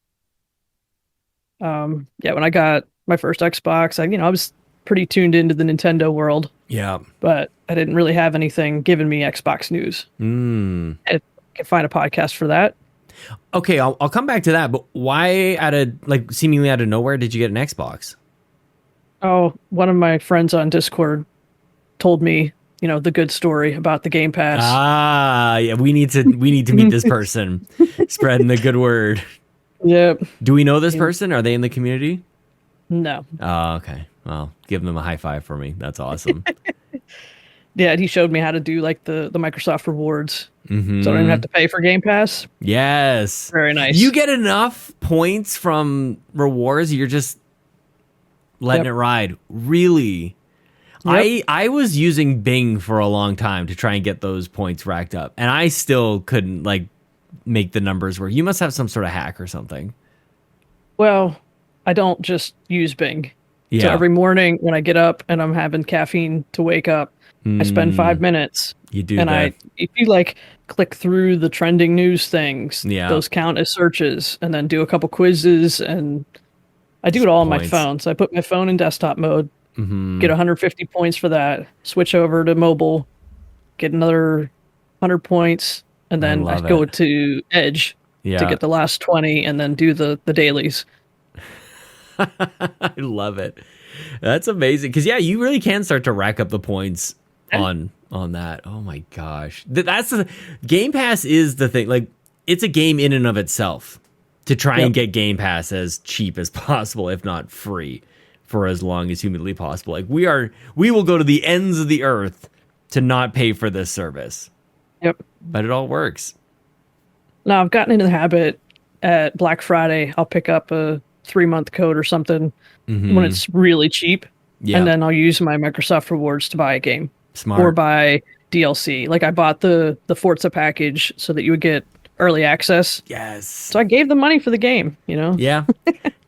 When I got my first Xbox, I was pretty tuned into the Nintendo world. Yeah. But I didn't really have anything giving me Xbox news. I can find a podcast for that. Okay, I'll come back to that, but why seemingly out of nowhere did you get an Xbox? Oh, one of my friends on Discord told me, the good story about the Game Pass. Yeah, we need to meet this person. Spreading the good word. Yep. Do we know this person? Are they in the community? No. Oh, okay. Well, give them a high five for me. That's awesome. Yeah, and he showed me how to do like the Microsoft rewards. So I don't even have to pay for Game Pass. Yes. Very nice. You get enough points from rewards, you're just letting it ride. Really? Yep. I was using Bing for a long time to try and get those points racked up, and I still couldn't like make the numbers work. You must have some sort of hack or something. Well, I don't just use Bing. Yeah. So every morning when I get up and I'm having caffeine to wake up, I spend 5 minutes. You do and that. If you like click through the trending news things, Yeah. those count as searches, and then do a couple quizzes, and I do it all on my phone. So I put my phone in desktop mode, get 150 points for that, switch over to mobile, get another 100 points, and then I go to Edge to get the last 20, and then do the dailies. I love it. That's amazing. Because you really can start to rack up the points on that. Oh my gosh. That's the Game Pass is the thing. Like it's a game in and of itself to try and get Game Pass as cheap as possible, if not free, for as long as humanly possible. Like we will go to the ends of the earth to not pay for this service. Yep. But it all works. Now I've gotten into the habit at Black Friday, I'll pick up a 3-month code or something when it's really cheap. Yeah. And then I'll use my Microsoft rewards to buy a game. Smart. Or buy DLC. Like I bought the Forza package so that you would get early access. Yes. So I gave them money for the game, you know? Yeah.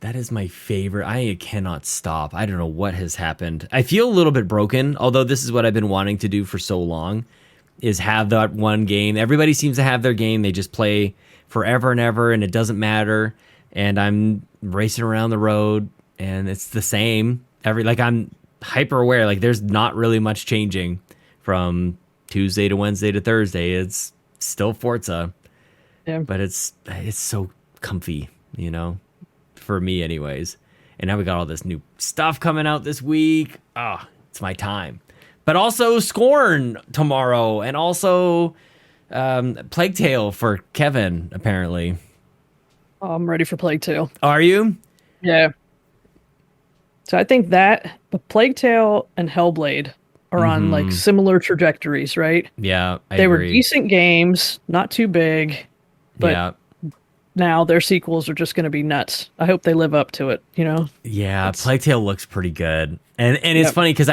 That is my favorite. I cannot stop. I don't know what has happened. I feel a little bit broken, although this is what I've been wanting to do for so long, is have that one game. Everybody seems to have their game. They just play forever and ever, and it doesn't matter. And I'm racing around the road, and it's the same. I'm hyper aware. Like there's not really much changing from Tuesday to Wednesday to Thursday. It's still Forza. Yeah. But it's so comfy, you know, for me anyways. And now we got all this new stuff coming out this week. It's my time. But also Scorn tomorrow, and also Plague Tale for Kevin, apparently. Oh, I'm ready for Plague Tale. Are you? Yeah. So I think that the Plague Tale and Hellblade are on like similar trajectories, right? Yeah, they were decent games, not too big, but now their sequels are just going to be nuts. I hope they live up to it, you know? Yeah, Plague Tale looks pretty good. And it's funny because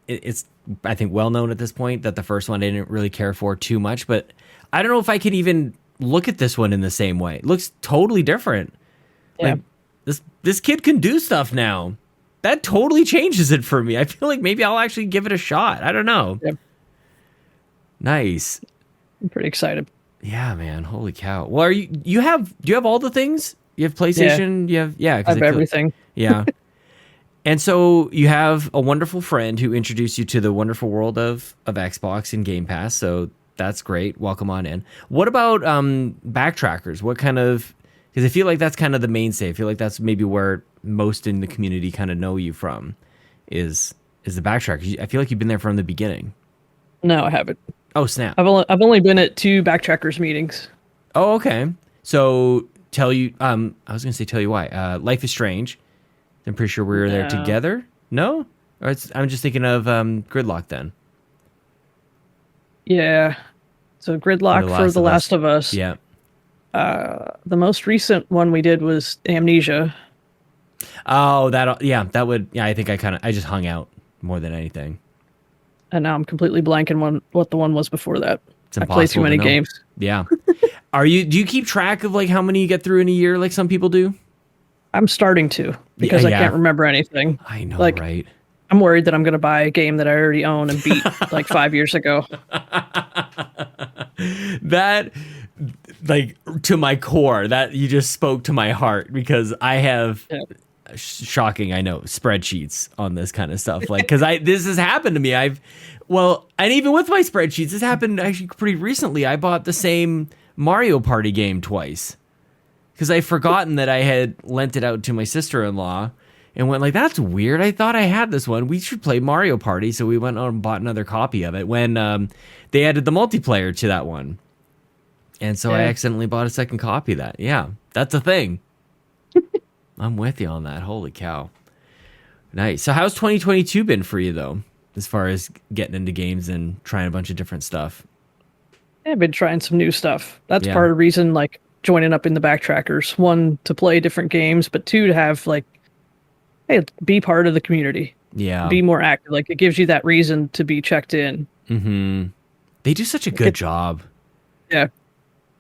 it's I think well known at this point that the first one I didn't really care for too much, but I don't know if I could even look at this one in the same way. It looks totally different. Yeah. Like this kid can do stuff now. That totally changes it for me. I feel like maybe I'll actually give it a shot. I don't know. Yep. Nice. I'm pretty excited. Yeah, man. Holy cow. Well, do you have all the things? You have PlayStation? I have everything. Yeah. And so you have a wonderful friend who introduced you to the wonderful world of Xbox and Game Pass. So that's great. Welcome on in. What about backtrackers? What kind of... Because I feel like that's kind of the mainstay. I feel like that's maybe where most in the community kind of know you from is the backtrackers. I feel like you've been there from the beginning. No, I haven't. Oh, snap. I've only been at 2 backtrackers meetings. Oh, okay. So tell you why. Life is Strange. I'm pretty sure we were there together. No? Or I'm just thinking of Gridlock then. Yeah. So Gridlock for The Last of Us. Yeah. The most recent one we did was Amnesia. Oh, I think I just hung out more than anything. And now I'm completely blanking what the one was before that. I play too many games. Yeah. Do you keep track of like how many you get through in a year like some people do? I'm starting to, because I can't remember anything. I know, right? I'm worried that I'm going to buy a game that I already own and beat like 5 years ago. That, like, to my core, that you just spoke to my heart, because I have, shocking, I know, spreadsheets on this kind of stuff. Like, because this has happened to me. And even with my spreadsheets, this happened actually pretty recently. I bought the same Mario Party game twice, because I'd forgotten that I had lent it out to my sister-in-law and went like, that's weird. I thought I had this one. We should play Mario Party. So we went out and bought another copy of it when they added the multiplayer to that one. And so I accidentally bought a second copy of that. Yeah, that's a thing. I'm with you on that. Holy cow. Nice. So how's 2022 been for you, though, as far as getting into games and trying a bunch of different stuff? I've been trying some new stuff. That's part of the reason, like, joining up in the backtrackers. 1, to play different games, but 2, to have, like, hey, be part of the community. Yeah. Be more active. Like, it gives you that reason to be checked in. Mm-hmm. They do such a good job. Yeah.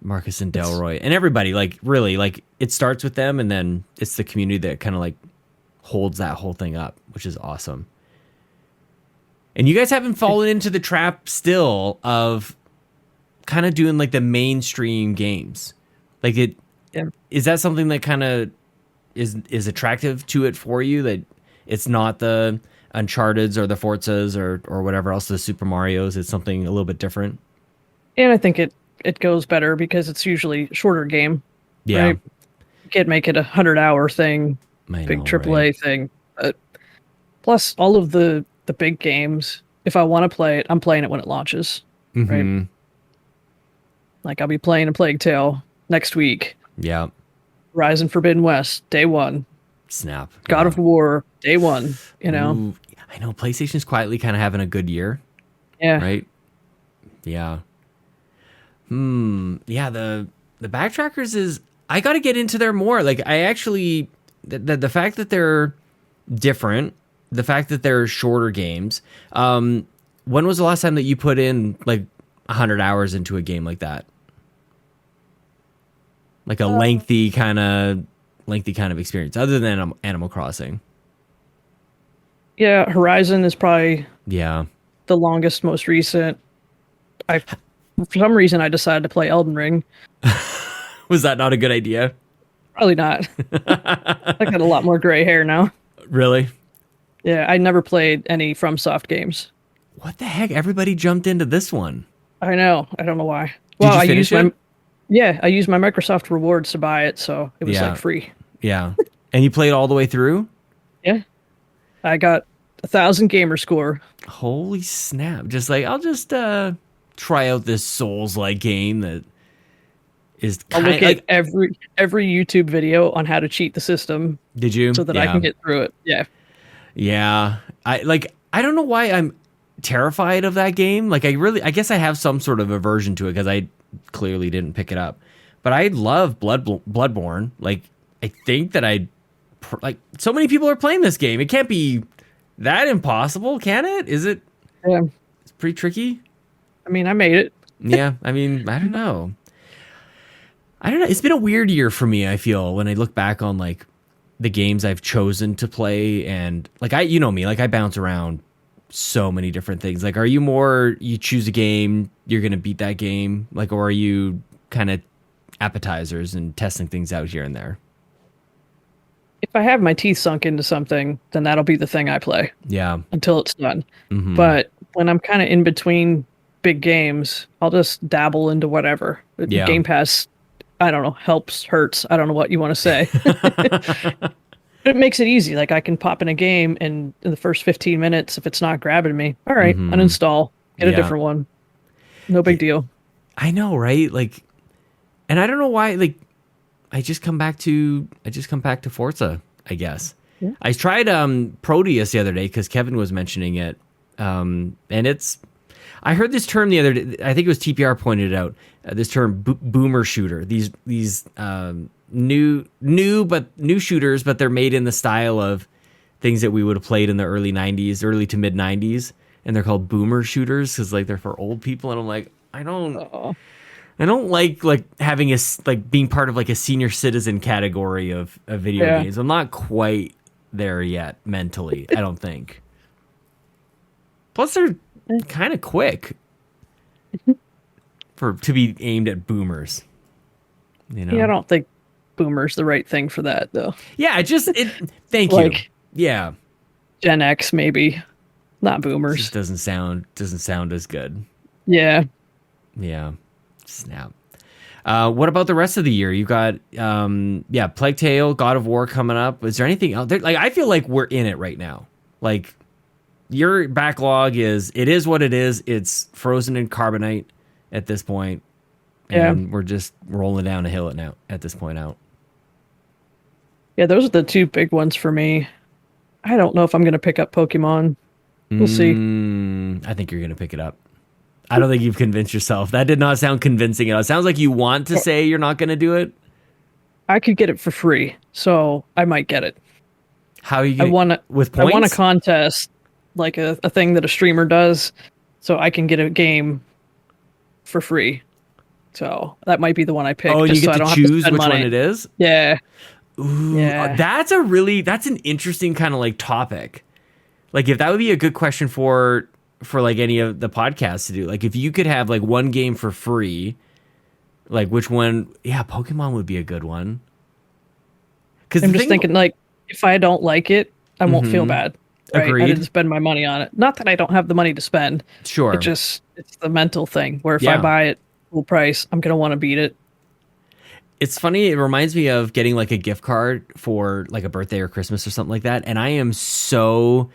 Marcus and Delroy. And everybody, like, really, like, it starts with them, and then it's the community that kind of, like, holds that whole thing up, which is awesome. And you guys haven't fallen into the trap still of kind of doing, like, the mainstream games. Like, is that something that kind of is attractive to it for you, that it's not the Uncharted's or the Forzas or whatever else, the Super Marios? It's something a little bit different. And I think it goes better because it's usually a shorter game. Yeah. Right? You can't make it a 100-hour thing, big AAA thing. But plus, all of the big games, if I want to play it, I'm playing it when it launches. Mm-hmm. Right? Like, I'll be playing a Plague Tale next week. Yeah. Horizon Forbidden West, day one. Snap. God of War, day one. You know. Ooh, I know PlayStation's quietly kind of having a good year. Yeah. Right. Yeah. Yeah. The Backtrackers is. I got to get into there more. Like I actually, the fact that they're different, the fact that they're shorter games. When was the last time that you put in like 100 hours into a game like that? Like a lengthy kind of experience, other than Animal Crossing. Yeah, Horizon is probably the longest, most recent. For some reason I decided to play Elden Ring. Was that not a good idea? Probably not. I got a lot more gray hair now. Really? Yeah, I never played any FromSoft games. What the heck? Everybody jumped into this one. I know. I don't know why. Did you finish it? I used my Microsoft rewards to buy it, so it was like free. Yeah. And you played all the way through? Yeah. I got 1,000 gamer score. Holy snap. Just like, I'll just try out this Souls-like game that is kind of... I'll look at every YouTube video on how to cheat the system. Did you? So that I can get through it. Yeah. Yeah. I don't know why I'm terrified of that game. Like, I guess I have some sort of aversion to it because I clearly didn't pick it up. But I love Bloodborne. Like, I think that so many people are playing this game. It can't be that impossible, can it? Is it? Yeah. It's pretty tricky. I mean, I made it. Yeah. I mean, I don't know. It's been a weird year for me, I feel, when I look back on like the games I've chosen to play, and like you know me, like I bounce around so many different things. Like, are you more, you choose a game, you're going to beat that game? Like, or are you kind of appetizers and testing things out here and there? If I have my teeth sunk into something, then that'll be the thing I play. Yeah. Until it's done. Mm-hmm. But when I'm kind of in between big games, I'll just dabble into whatever. Yeah. Game Pass, I don't know, hurts. I don't know what you want to say. It makes it easy. Like, I can pop in a game, and in the first 15 minutes, if it's not grabbing me, all right, uninstall, get a different one. No big deal. I know, right? Like, and I don't know why. Like, I just come back to Forza, I guess. Yeah. I tried Proteus the other day because Kevin was mentioning it, and I heard this term the other day. I think it was TPR pointed it out. This term, boomer shooter. These new shooters, but they're made in the style of things that we would have played in the early 90s, early to mid 90s, and they're called boomer shooters because like they're for old people. And I'm like, I don't like having being part of like a senior citizen category of video games. I'm not quite there yet mentally, I don't think. Plus they're kind of quick to be aimed at boomers. You know? Yeah, I don't think boomer's the right thing for that though. Yeah, thank you. Yeah. Gen X maybe, not boomers. Just doesn't sound as good. Yeah. Yeah. Snap. What about the rest of the year? You got Plague Tale, God of War coming up. Is there anything out there? Like, I feel like we're in it right now. Like, your backlog is what it is. It's frozen in carbonite at this point. And we're just rolling down a hill at this point out. Yeah, those are the two big ones for me. I don't know if I'm going to pick up Pokemon. We'll see. I think you're going to pick it up. I don't think you've convinced yourself. That did not sound convincing at all. It sounds like you want to say you're not going to do it. I could get it for free, so I might get it. How are you going to? With points? I want a contest, like a thing that a streamer does, so I can get a game for free. So that might be the one I pick. Oh, and you get to choose which one it is? Yeah. Ooh, yeah. That's an interesting kind of like topic. Like, if that would be a good question for like any of the podcasts to do. Like, if you could have like one game for free, like which one? Yeah, Pokemon would be a good one. Because I'm just thinking, like, if I don't like it, I won't feel bad. Right? Agreed. I didn't spend my money on it. Not that I don't have the money to spend. Sure. It's the mental thing where if I buy it full price, I'm gonna want to beat it. It's funny. It reminds me of getting like a gift card for like a birthday or Christmas or something like that. And I am so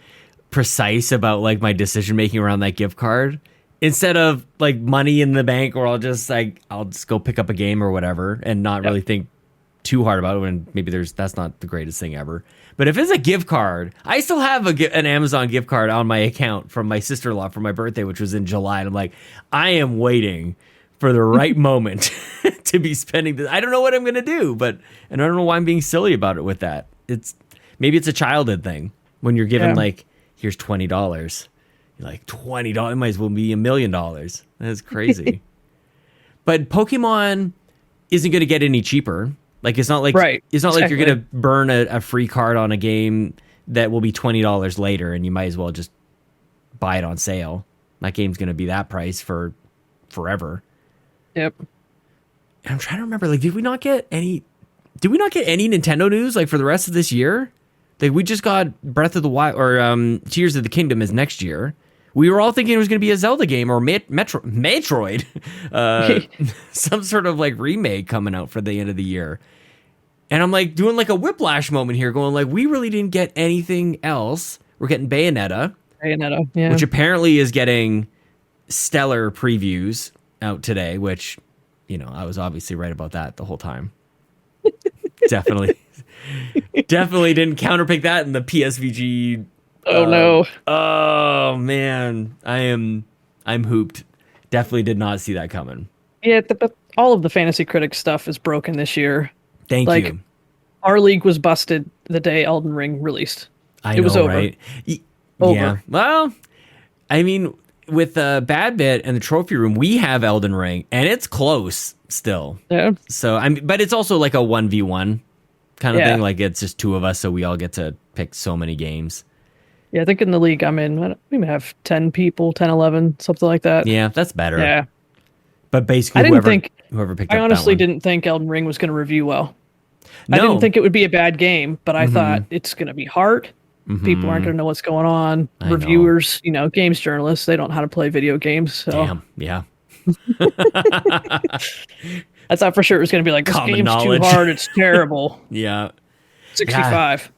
precise about like my decision making around that gift card. instead of like money in the bank, or I'll just go pick up a game or whatever and not really think too hard about it, when maybe that's not the greatest thing ever. But if it's a gift card, I still have an Amazon gift card on my account from my sister-in-law for my birthday, which was in July. And I'm like, I am waiting for the right moment to be spending this. I don't know what I'm going to do, and I don't know why I'm being silly about it with that. Maybe it's a childhood thing when you're given like, here's $20. You're like, $20, it might as well be $1 million. That's crazy. But Pokemon isn't going to get any cheaper. Like, it's not like it's not like you're going to burn a free card on a game that will be $20 later, and you might as well just buy it on sale. That game's going to be that price for forever. Yep. And I'm trying to remember, like, did we not get any Nintendo news like for the rest of this year? Like, we just got Breath of the Wild or Tears of the Kingdom is next year. We were all thinking it was going to be a Zelda game or Metroid, some sort of like remake coming out for the end of the year. And I'm like doing like a whiplash moment here, going like, we really didn't get anything else. We're getting Bayonetta, yeah, which apparently is getting stellar previews out today, which, you know, I was obviously right about that the whole time. Definitely didn't counterpick that in the PSVG. Oh no. Oh man. I'm hooped. Definitely did not see that coming. Yeah, all of the Fantasy Critics stuff is broken this year. Thank you. Our league was busted the day Elden Ring released. It was over. Right? Over. Yeah. Well, I mean, with Bad Bit and the trophy room, we have Elden Ring, and it's close still. Yeah. So but it's also like a 1v1 kind of thing. Like, it's just two of us, so we all get to pick so many games. Yeah, I think in the league I'm in, we may have 10 people, 10, 11, something like that. Yeah, that's better. Yeah. But basically, whoever picked up I honestly that one. didn't think Elden Ring was going to review well. No. I didn't think it would be a bad game, but I thought it's going to be hard. People aren't going to know what's going on. Reviewers, games journalists, they don't know how to play video games. So. Damn, yeah. I thought for sure it was going to be like, this game's too hard, it's terrible. Yeah. 65.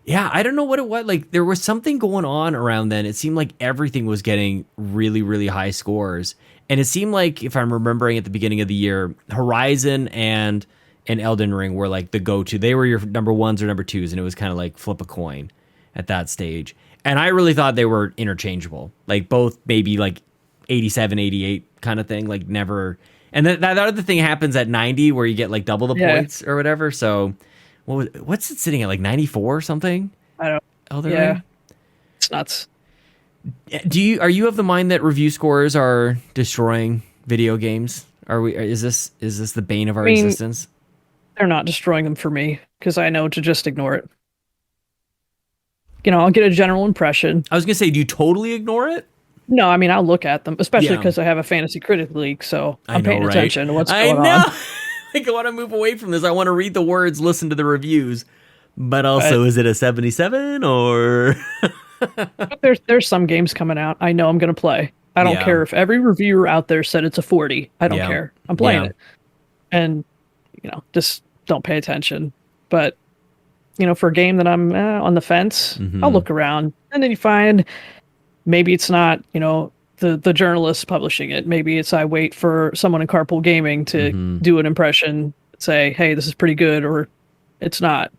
Yeah, I don't know what it was. Like, there was something going on around then. It seemed like everything was getting really, really high scores. And it seemed like, if I'm remembering at the beginning of the year, Horizon and Elden Ring were like the go-to. They were your number ones or number twos, and it was kind of like flip a coin at that stage. And I really thought they were interchangeable. Like, both maybe like 87, 88 kind of thing. Like, never... And that other thing happens at 90 where you get like double the points or whatever. So... what's it sitting at, like 94 or something? I don't. Elden Ring? It's nuts. Are you of the mind that review scores are destroying video games? Is this the bane of our existence? They're not destroying them for me because I know to just ignore it. I'll get a general impression. I was gonna say, do you totally ignore it? No, I mean, I'll look at them, especially because I have a Fantasy Critic League, so I'm paying attention to what's going on. Like, I want to move away from this. I want to read the words, listen to the reviews. But also, is it a 77 or... there's some games coming out I know I'm going to play. I don't care if every reviewer out there said it's a 40. I don't care. I'm playing it. And, just don't pay attention. But, for a game that I'm on the fence, I'll look around. And then you find maybe it's not, the journalist publishing it. Maybe it's I wait for someone in Carpool Gaming to do an impression, say, hey, this is pretty good, or it's not.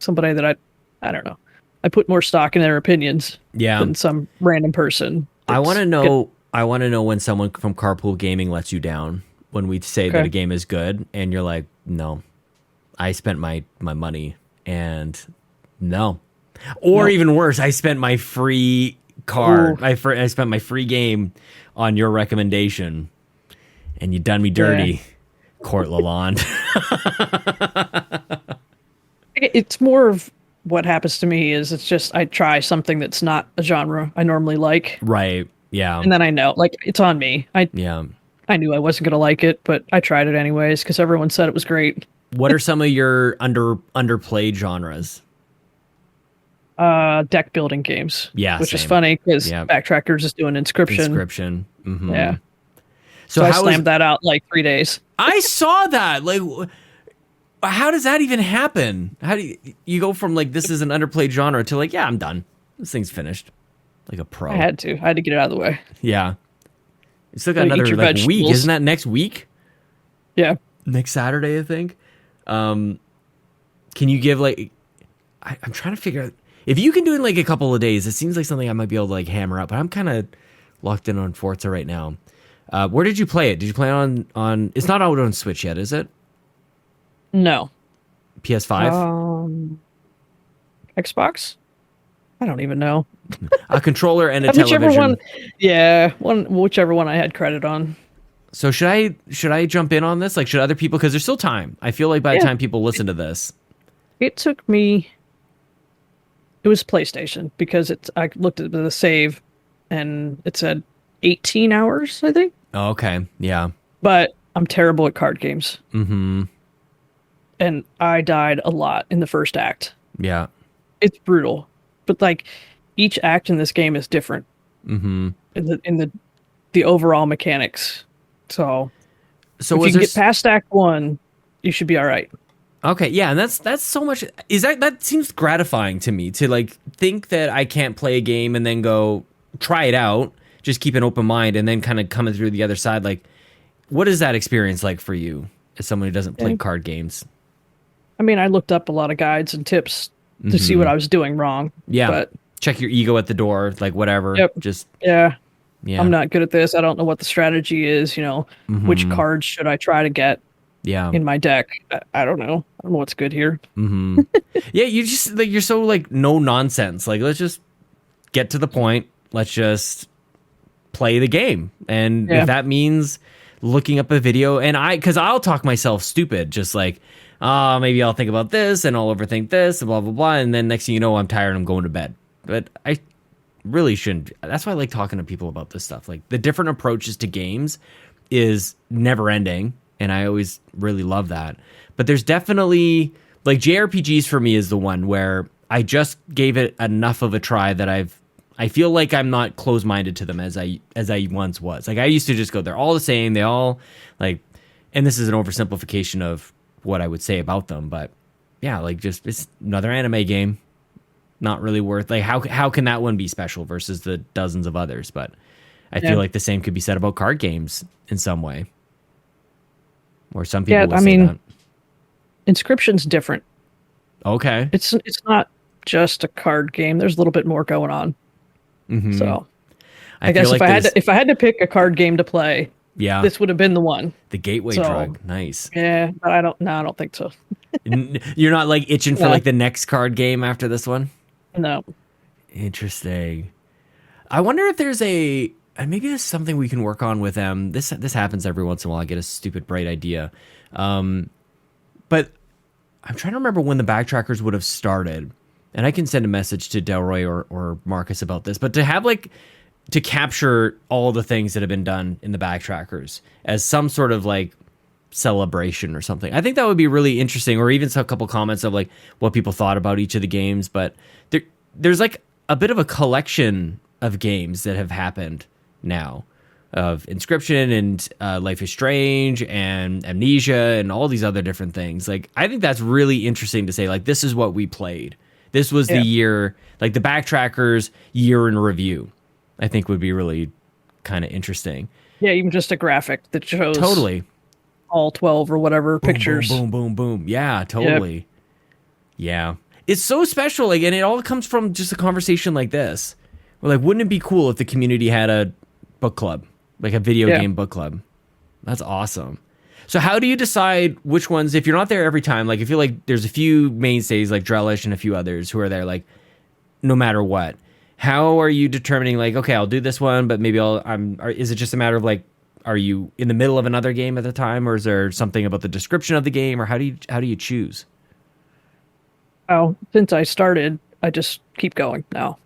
Somebody that I don't know. I put more stock in their opinions than some random person. I want to know when someone from Carpool Gaming lets you down, when we say that a game is good and you're like, no, I spent my money and no. Or even worse, I spent my free card. I spent my free game on your recommendation, and you done me dirty, Court Lalonde. It's more of what happens to me is it's just I try something that's not a genre I normally like. Right. Yeah. And then I know, like, it's on me. I knew I wasn't gonna like it, but I tried it anyways because everyone said it was great. What are some of your underplayed genres? Deck building games. Yeah, which is funny because Backtrackers is doing Inscription. Mm-hmm. Yeah. So I slammed that out like 3 days. I saw that. Like, how does that even happen? How do you go from like this is an underplayed genre to like, I'm done. This thing's finished. Like a pro. I had to get it out of the way. Yeah. You still got another like week. Isn't that next week? Yeah. Next Saturday, I think. Can you give like... I'm trying to figure out... If you can do it in like a couple of days, it seems like something I might be able to like hammer up. But I'm kind of locked in on Forza right now. Where did you play it? Did you play it on... It's not out on Switch yet, is it? No. PS5? Xbox? I don't even know. A controller and a television. Whichever one I had credit on. So should I jump in on this? Like, should other people? Because there's still time. I feel like by the time people listen to this, it took me. It was PlayStation because I looked at the save, and it said 18 hours. I think. Oh, okay. Yeah. But I'm terrible at card games. Mm-hmm. And I died a lot in the first act. Yeah. It's brutal, but like each act in this game is different. Mm-hmm. In the overall mechanics. So if you can get past Act 1, you should be all right. Okay, yeah, and that's so much. That seems gratifying to me to like think that I can't play a game and then go try it out, just keep an open mind, and then kind of coming through the other side. Like, what is that experience like for you as someone who doesn't play card games? I mean, I looked up a lot of guides and tips to see what I was doing wrong. Yeah, but check your ego at the door, like whatever. Yep. Yeah. I'm not good at this. I don't know what the strategy is. Which cards should I try to get? Yeah. In my deck, I don't know. I don't know what's good here. Mm-hmm. Yeah, you just like you're so like no nonsense. Like let's just get to the point. Let's just play the game, and if that means looking up a video, and because I'll talk myself stupid, just like maybe I'll think about this and I'll overthink this and blah blah blah, and then next thing you know, I'm tired and I'm going to bed. But I really shouldn't. That's why I like talking to people about this stuff. Like the different approaches to games is never ending, and I always really love that. But there's definitely like JRPGs for me is the one where I just gave it enough of a try that I feel like I'm not closed-minded to them as I once was. Like I used to just go, they're all the same, they all like, and this is an oversimplification of what I would say about them, but yeah, like just it's another anime game. Not really worth like how can that one be special versus the dozens of others? But I feel like the same could be said about card games in some way. Or some people would say that. Inscription's different. Okay. It's not just a card game. There's a little bit more going on. Mm-hmm. So I guess if I had to pick a card game to play, this would have been the one. The gateway drug. Nice. Yeah, but I don't think so. You're not like itching for like the next card game after this one? No. Interesting. I wonder if there's and maybe this is something we can work on with them. This happens every once in a while. I get a stupid bright idea. But I'm trying to remember when the backtrackers would have started. And I can send a message to Delroy or Marcus about this. But to have to capture all the things that have been done in the backtrackers as some sort of like celebration or something. I think that would be really interesting, or even a couple comments of like what people thought about each of the games. But there's like a bit of a collection of games that have happened now of Inscription and Life is Strange and Amnesia and all these other different things. Like I think that's really interesting to say, like, this is what we played. This was the year, like the backtrackers year in review, I think would be really kind of interesting. Yeah, even just a graphic that shows totally all 12 or whatever pictures. Boom, boom, boom. Yeah, totally. Yep. Yeah. It's so special. Like, and it all comes from just a conversation like this. We're like, wouldn't it be cool if the community had a book club, like a video game book club? That's awesome. So how do you decide which ones, if you're not there every time, like I feel like there's a few mainstays like Drellish and a few others who are there like no matter what. How are you determining like, okay, I'll do this one, but maybe is it just a matter of like, are you in the middle of another game at the time, or is there something about the description of the game, or how do you choose? Oh, since I started, I just keep going now.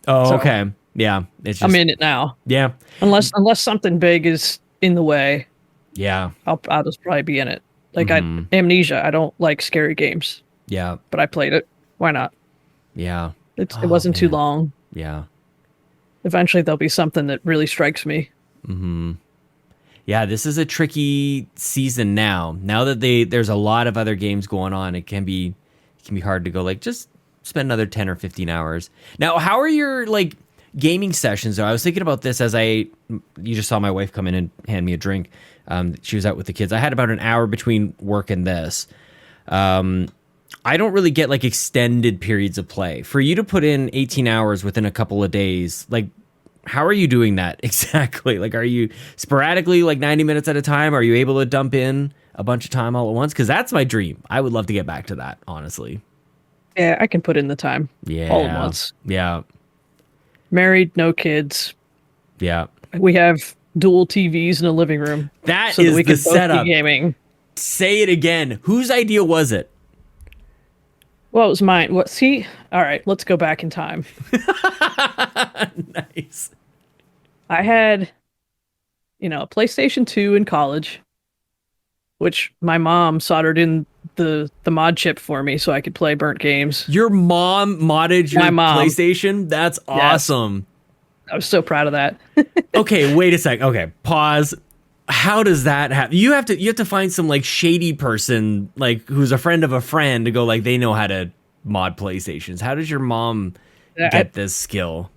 Oh, okay. Yeah. I'm in it now. Yeah. Unless something big is in the way. Yeah. I'll just probably be in it. Like Amnesia, I don't like scary games. Yeah. But I played it. Why not? Yeah. It wasn't too long. Yeah. Eventually there'll be something that really strikes me. Mm-hmm. Yeah, this is a tricky season now. Now that there's a lot of other games going on, it can be hard to go like just spend another 10 or 15 hours. Now, how are your gaming sessions, though, I was thinking about this as you just saw my wife come in and hand me a drink. She was out with the kids. I had about an hour between work and this. I don't really get like extended periods of play. For you to put in 18 hours within a couple of days, like, how are you doing that exactly? Like, are you sporadically, like 90 minutes at a time? Are you able to dump in a bunch of time all at once? Because that's my dream. I would love to get back to that, honestly. Yeah, I can put in the time. Yeah. All at once. Yeah. Married, no kids. Yeah. We have dual TVs in a living room. That is the setup. Gaming. Say it again. Whose idea was it? Well, it was mine. What? See? All right, let's go back in time. Nice. I had, a PlayStation 2 in college, which my mom soldered in the mod chip for me so I could play burnt games. Your mom modded your PlayStation? That's awesome. Yes. I was so proud of that. Okay, wait a sec. Okay, pause. How does that happen? You have to find some like shady person, like who's a friend of a friend, to go like they know how to mod PlayStations. How does your mom get this skill?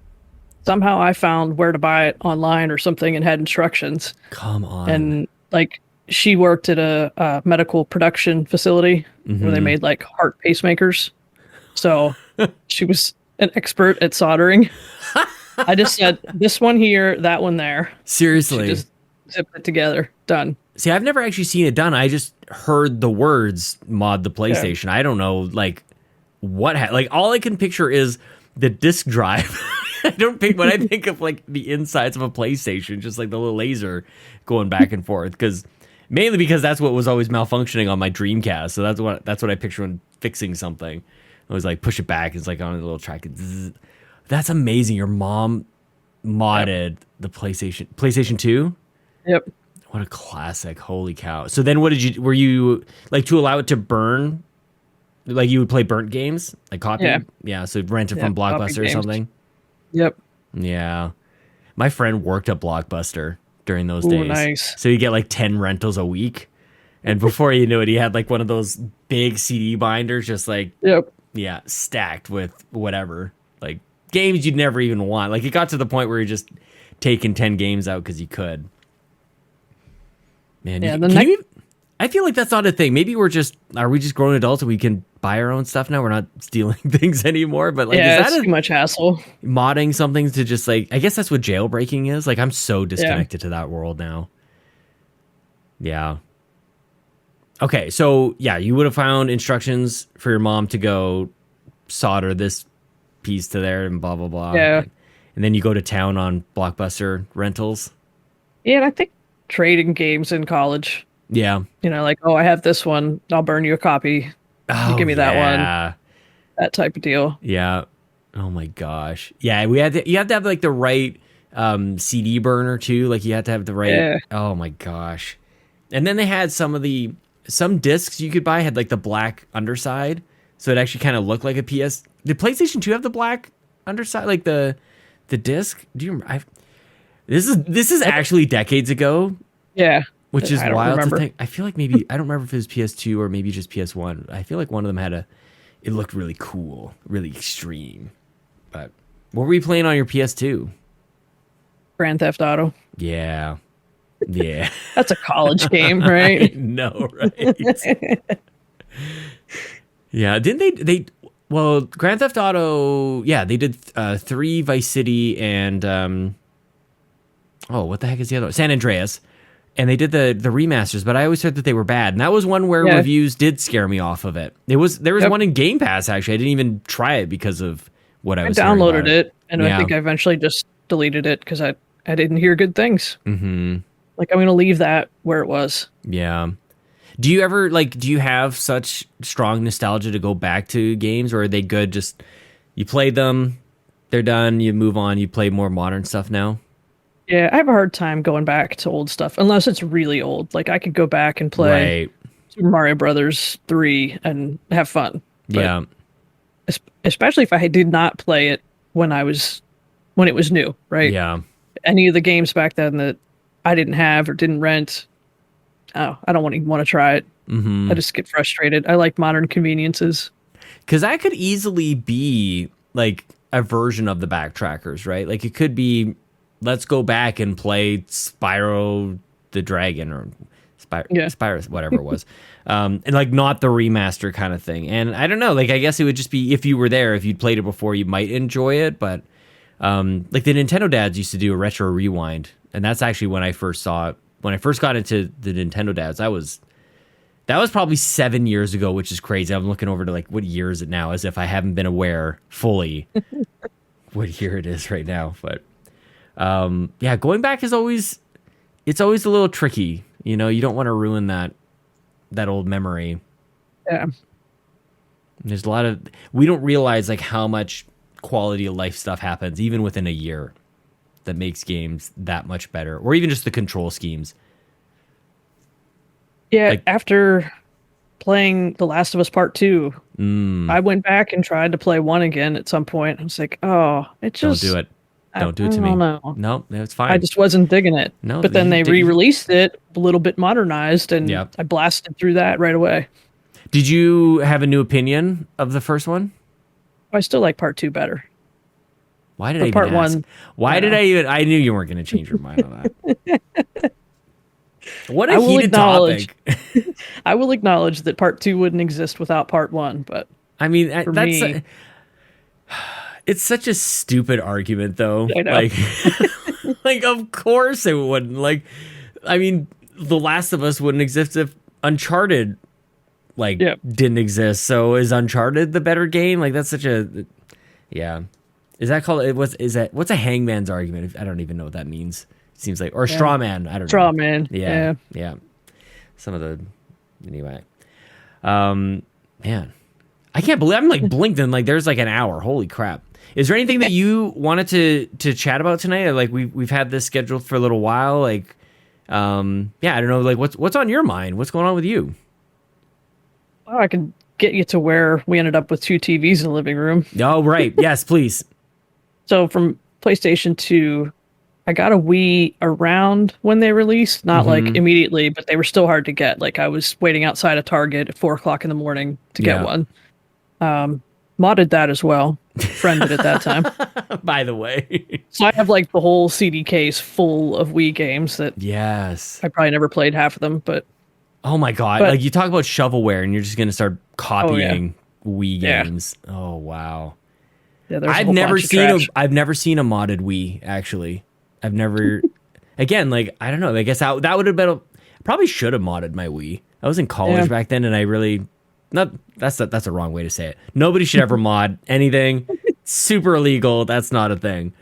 Somehow I found where to buy it online or something and had instructions. Come on. And like she worked at a medical production facility where they made like heart pacemakers. So she was an expert at soldering. I just said this one here, that one there. Seriously. She just zipped it together. Done. See, I've never actually seen it done. I just heard the words mod the PlayStation. Yeah. I don't know, like, like, all I can picture is the disk drive. When I think of, like, the insides of a PlayStation, just, like, the little laser going back and forth. Mainly because that's what was always malfunctioning on my Dreamcast. So that's what I picture when fixing something. I was like, push it back. It's, like, on a little track. That's amazing. Your mom modded the PlayStation 2? Yep. What a classic. Holy cow. So then were you like to allow it to burn? Like you would play burnt games? Like copy? Yeah. So rent it from Blockbuster or something? Yep. Yeah. My friend worked at Blockbuster during those days. Nice. So you get like 10 rentals a week. And before you knew it, he had like one of those big CD binders just like, stacked with whatever. Like games you'd never even want. Like it got to the point where you're just taking 10 games out because you could. Man, I feel like that's not a thing. Maybe are we just grown adults and we can buy our own stuff now? We're not stealing things anymore. But like, is that too much hassle? Modding something to just like, I guess that's what jailbreaking is. Like, I'm so disconnected to that world now. Yeah. Okay, so you would have found instructions for your mom to go solder this piece to there and blah blah blah. Yeah. And then you go to town on Blockbuster rentals. Yeah, and I think trading games in college. Yeah. Like, I have this one. I'll burn you a copy. You give me that one. That type of deal. Yeah. Oh my gosh. Yeah, you have to have like the right CD burner too. Like you have to have the right. Yeah. Oh my gosh. And then they had some discs you could buy had like the black underside, so it actually kind of looked like a PS. Did PlayStation 2 have the black underside, like the disc? Do you remember? This is actually decades ago. Yeah. Which is wild to think. I feel like maybe, I don't remember if it was PS2 or maybe just PS1. I feel like one of them it looked really cool, really extreme. But what were you playing on your PS2? Grand Theft Auto. Yeah. Yeah. That's a college game, right? No, right? Yeah. Didn't well, Grand Theft Auto, they did 3, Vice City, and what the heck is the other one? San Andreas. And they did the remasters, but I always heard that they were bad. And that was one where reviews did scare me off of it. There was one in Game Pass, actually. I didn't even try it because of what I was hearing about downloaded it, and I think I eventually just deleted it because I didn't hear good things. Mm-hmm. Like, I'm going to leave that where it was. Yeah. Do you ever, do you have such strong nostalgia to go back to games, or are they good? Just, you play them, they're done, you move on, you play more modern stuff now? Yeah, I have a hard time going back to old stuff, unless it's really old. Like, I could go back and play Super Mario Brothers 3 and have fun. But especially if I did not play it when it was new, right? Yeah. Any of the games back then that I didn't have or didn't rent, I don't even want to try it. Mm-hmm. I just get frustrated. I like modern conveniences. Because I could easily be, like, a version of the backtrackers, right? Like it could be, let's go back and play Spyro the Dragon or Spyro, whatever it was. And like not the remaster kind of thing. And I don't know, like I guess it would just be, if you were there, if you'd played it before, you might enjoy it. But like the Nintendo dads used to do a retro rewind. And that's actually when I first saw it. When I first got into the Nintendo dads, that was probably 7 years ago, which is crazy. I'm looking over to like, what year is it now? As if I haven't been aware fully what year it is right now. But yeah, going back is always, it's always a little tricky. You know, you don't want to ruin that old memory. Yeah. There's a lot of, we don't realize like how much quality of life stuff happens even within a year that makes games that much better, or even just the control schemes. Yeah, like, after playing The Last of Us Part 2, I went back and tried to play 1 again at some point. I was like, oh, it just... Don't do it. Don't do it to me. No, it's fine. I just wasn't digging it. No, but then they re-released it, a little bit modernized, and I blasted through that right away. Did you have a new opinion of the first one? I still like Part 2 better. Why did I even ask? 1? Why did I even... I knew you weren't going to change your mind on that. What a heated topic. I will acknowledge that Part 2 wouldn't exist without Part 1, but I mean, it's such a stupid argument, though. I know. Like, like, of course it wouldn't. Like, I mean, The Last of Us wouldn't exist if Uncharted, didn't exist. So is Uncharted the better game? Like, that's such a... Yeah. Is that called... What's a hangman's argument? I don't even know what that means. Seems like, or straw man. I don't know. Straw man. Yeah. Some of the, anyway. Man, I can't believe I'm like blinked and like there's like an hour. Holy crap! Is there anything that you wanted to chat about tonight? Like we've had this scheduled for a little while. Like, I don't know. Like what's on your mind? What's going on with you? Well, I can get you to where we ended up with 2 TVs in the living room. Oh right, yes, please. So from PlayStation 2. I got a Wii around when they released, not like immediately, but they were still hard to get. Like I was waiting outside of Target at 4:00 in the morning to get one. Modded that as well. Friended at that time. By the way. So I have like the whole CD case full of Wii games that I probably never played half of them, but oh my god. Like you talk about shovelware and you're just gonna start copying Wii games. Oh wow. Yeah, I've never seen a modded Wii, actually. I've never, again, like, I don't know. I guess that would have been, probably should have modded my Wii. I was in college back then and I really, that's a wrong way to say it. Nobody should ever mod anything. Super illegal. That's not a thing.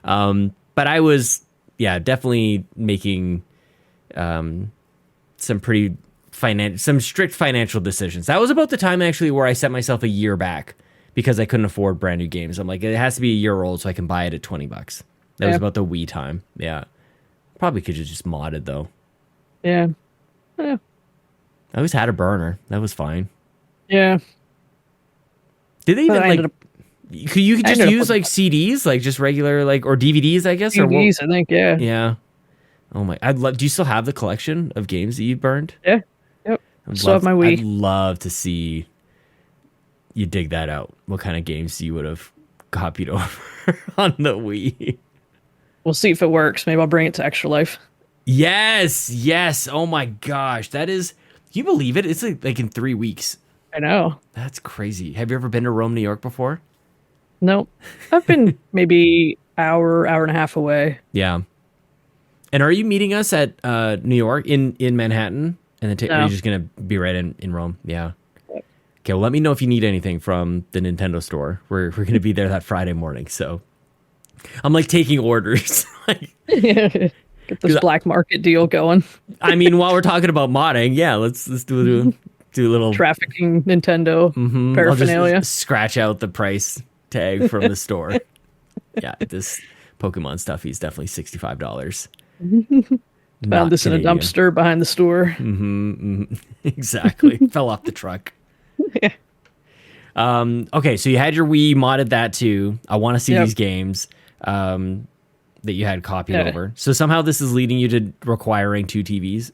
But I was, definitely making some strict financial decisions. That was about the time actually where I set myself a year back because I couldn't afford brand new games. I'm like, it has to be a year old so I can buy it at $20. That was about the Wii time. Yeah. Probably could have just modded, though. Yeah. I always had a burner. That was fine. Yeah. Did they even, like... You could just use, like, CDs? Like, just regular, like... Or DVDs, I guess? DVDs, I think, yeah. Yeah. Oh, my... Do you still have the collection of games that you burned? Yeah. Yep. Still have my Wii. I'd love to see you dig that out. What kind of games you would have copied over on the Wii. We'll see if it works. Maybe I'll bring it to Extra Life. Yes. Oh my gosh. That is... Can you believe it? It's like in 3 weeks. I know. That's crazy. Have you ever been to Rome, New York before? No. I've been maybe hour and a half away. Yeah. And are you meeting us at New York in Manhattan? And then are you just going to be right in Rome? Yeah. Yep. Okay, well, let me know if you need anything from the Nintendo store. We're going to be there that Friday morning, so... I'm like taking orders. Get this black market deal going. I mean, while we're talking about modding, let's do a little trafficking Nintendo paraphernalia. I'll just scratch out the price tag from the store. This Pokemon stuff is definitely $65. Found this Canadian. In a dumpster behind the store. Exactly. Fell off the truck. Yeah. Okay, so you had your Wii, modded that too. I want to see these games that you had copied over. So somehow this is leading you to requiring 2 TVs.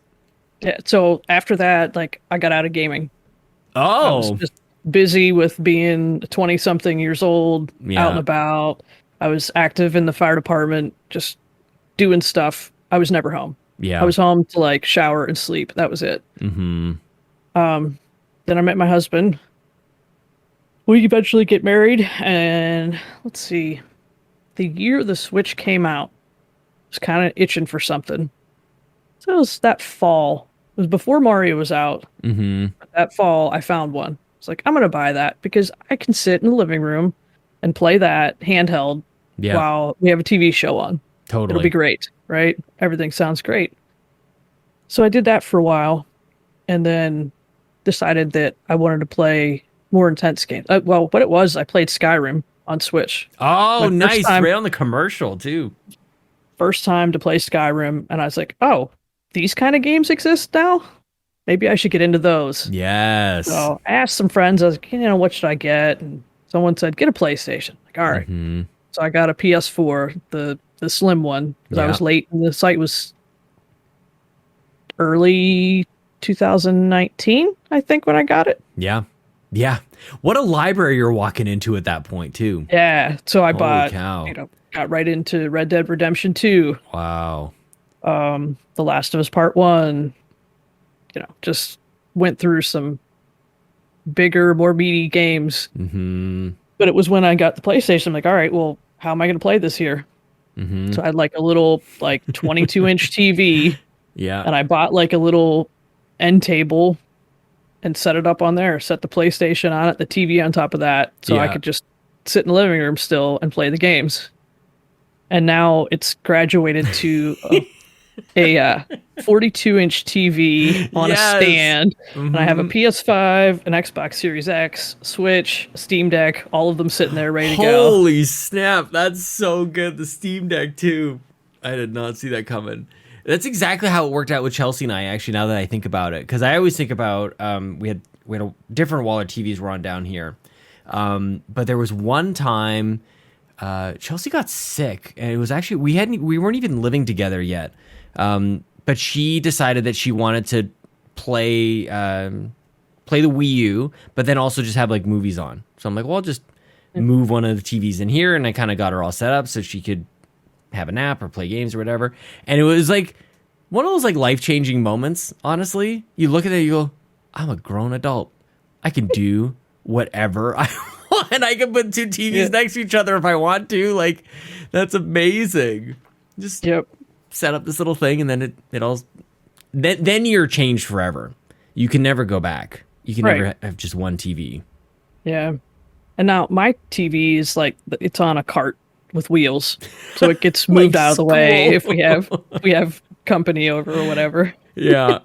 Yeah. So after that, like I got out of gaming. Oh, busy with being 20 something years old, out and about. I was active in the fire department, just doing stuff. I was never home. Yeah. I was home to like shower and sleep. That was it. Mm-hmm. Then I met my husband. We eventually get married, and let's see, the year the Switch came out, I was kind of itching for something. So it was that fall. It was before Mario was out. Mm-hmm. That fall, I found one. It's like, I'm going to buy that because I can sit in the living room and play that handheld while we have a TV show on. Totally. It'll be great, right? Everything sounds great. So I did that for a while and then decided that I wanted to play more intense games. Well, what it was, I played Skyrim on Switch. Oh, nice. Right on the commercial, too. First time to play Skyrim, and I was like, oh, these kind of games exist now? Maybe I should get into those. Yes. So I asked some friends, I was like, what should I get? And someone said, get a PlayStation. Like, all right. Mm-hmm. So I got a PS4, the slim one, because I was late, and the site was early 2019, I think, when I got it. Yeah. Yeah. What a library you're walking into at that point, too. Yeah. So I bought, cow. Got right into Red Dead Redemption 2. Wow. The Last of Us Part 1. Just went through some bigger, more meaty games. Mm-hmm. But it was when I got the PlayStation, I'm like, all right, well, how am I going to play this here? Mm-hmm. So I had like a little 22-inch TV. Yeah. And I bought like a little end table and set it up on there, set the PlayStation on it, the TV on top of that. So I could just sit in the living room still and play the games. And now it's graduated to a 42-inch TV on a stand. Mm-hmm. And I have a PS5, an Xbox Series X, Switch, Steam Deck, all of them sitting there ready to go. Holy snap. That's so good. The Steam Deck, too. I did not see that coming. That's exactly how it worked out with Chelsea and I, actually, now that I think about it. Because I always think about, we had a different wall our TVs were on down here. But there was one time Chelsea got sick, and it was actually, we weren't even living together yet. But she decided that she wanted to play the Wii U, but then also just have like movies on. So I'm like, well, I'll just move one of the TVs in here, and I kind of got her all set up so she could have a nap or play games or whatever. And it was like one of those like life-changing moments, honestly. You look at it, you go, I'm a grown adult. I can do whatever I want. I can put two TVs next to each other if I want to. Like, that's amazing. Just set up this little thing, and then it all... Then you're changed forever. You can never go back. You can never have just one TV. Yeah. And now my TV is like, it's on a cart with wheels, so it gets moved out of the way if we have company over or whatever. Yeah,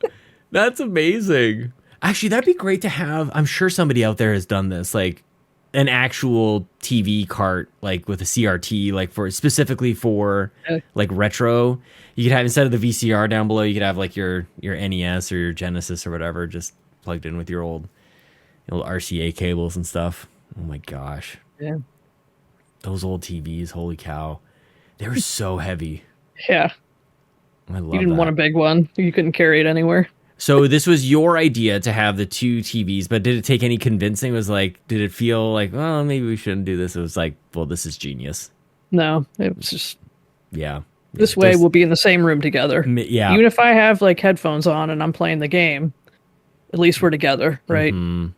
that's amazing. Actually, that'd be great to have. I'm sure somebody out there has done this, like an actual TV cart, like with a CRT, like specifically for like retro. You could have, instead of the VCR down below, you could have like your NES or your Genesis or whatever, just plugged in with your old RCA cables and stuff. Oh my gosh. Yeah. Those old TVs, holy cow. They were so heavy. Yeah. I love You didn't want a big one. You couldn't carry it anywhere. So this was your idea to have the two TVs, but did it take any convincing? It was like, did it feel like, well, maybe we shouldn't do this? It was like, well, this is genius. No, it was just... Yeah. This way we'll be in the same room together. Yeah. Even if I have like headphones on and I'm playing the game, at least we're together, right? Mm-hmm.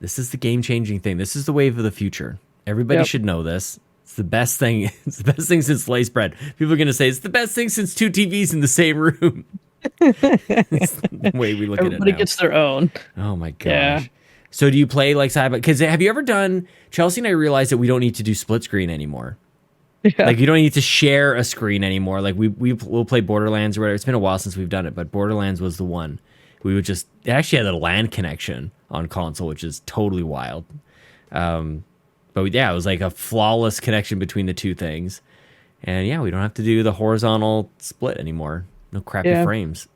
This is the game-changing thing. This is the wave of the future. Everybody should know this. It's the best thing. It's the best thing since sliced bread. People are going to say it's the best thing since two TVs in the same room. It's the way we look at it now. Everybody gets their own. Oh my gosh. Yeah. So do you play like side by? Because have you ever done? Chelsea and I realized that we don't need to do split screen anymore. Yeah. Like you don't need to share a screen anymore. Like we'll play Borderlands or whatever. It's been a while since we've done it, but Borderlands was the one. We would just, it actually had a LAN connection on console, which is totally wild. But yeah, it was like a flawless connection between the two things. And yeah, we don't have to do the horizontal split anymore. No crappy frames.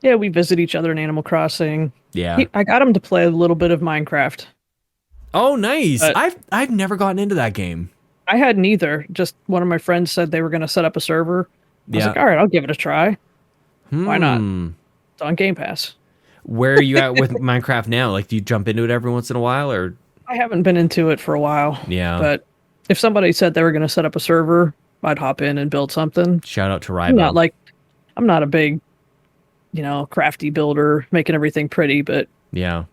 Yeah, we visit each other in Animal Crossing. Yeah. I got him to play a little bit of Minecraft. Oh, nice. I've never gotten into that game. I hadn't either. Just one of my friends said they were going to set up a server. I was like, all right, I'll give it a try. Why not? It's on Game Pass. Where are you at with Minecraft now? Like, do you jump into it every once in a while, or? I haven't been into it for a while. Yeah. But if somebody said they were going to set up a server, I'd hop in and build something. Shout out to Rybo. I'm not a big, crafty builder, making everything pretty, but yeah,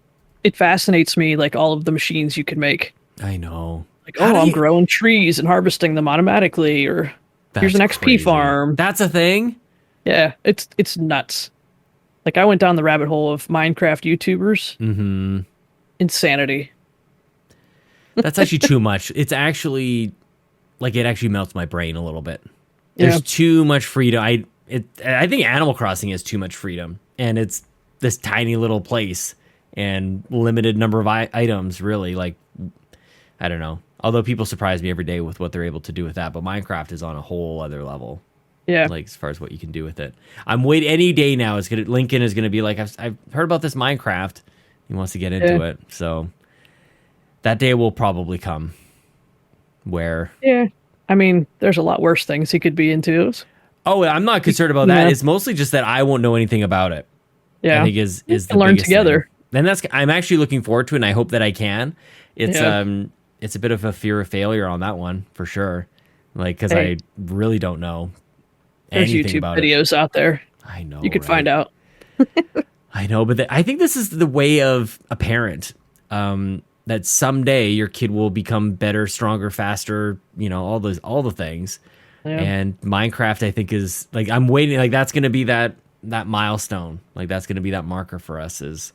it fascinates me, like all of the machines you can make. I know. Like, I'm growing trees and harvesting them automatically, or here's an XP farm. That's a thing? Yeah, it's nuts. Like, I went down the rabbit hole of Minecraft YouTubers. Mm-hmm. Insanity. That's actually too much. It's actually, like, it actually melts my brain a little bit. There's too much freedom. I think Animal Crossing has too much freedom, and it's this tiny little place and limited number of items, really. Like, I don't know. Although people surprise me every day with what they're able to do with that, but Minecraft is on a whole other level. Yeah. Like, as far as what you can do with it. I'm waiting any day now. Lincoln is going to be like, I've heard about this Minecraft. He wants to get into it. So that day will probably come where. Yeah. I mean, there's a lot worse things he could be into. Oh, I'm not concerned about that. It's mostly just that I won't know anything about it. Yeah. I think is the learn together. Thing. And I'm actually looking forward to it, and I hope that I can. It's a bit of a fear of failure on that one for sure. Like, because I really don't know anything about it. There's YouTube videos out there. I know. You could find out. I know, but I think this is the way of a parent. That someday your kid will become better, stronger, faster. All the things. Yeah. And Minecraft, I think, is like, I'm waiting. Like, that's going to be that milestone. Like, that's going to be that marker for us.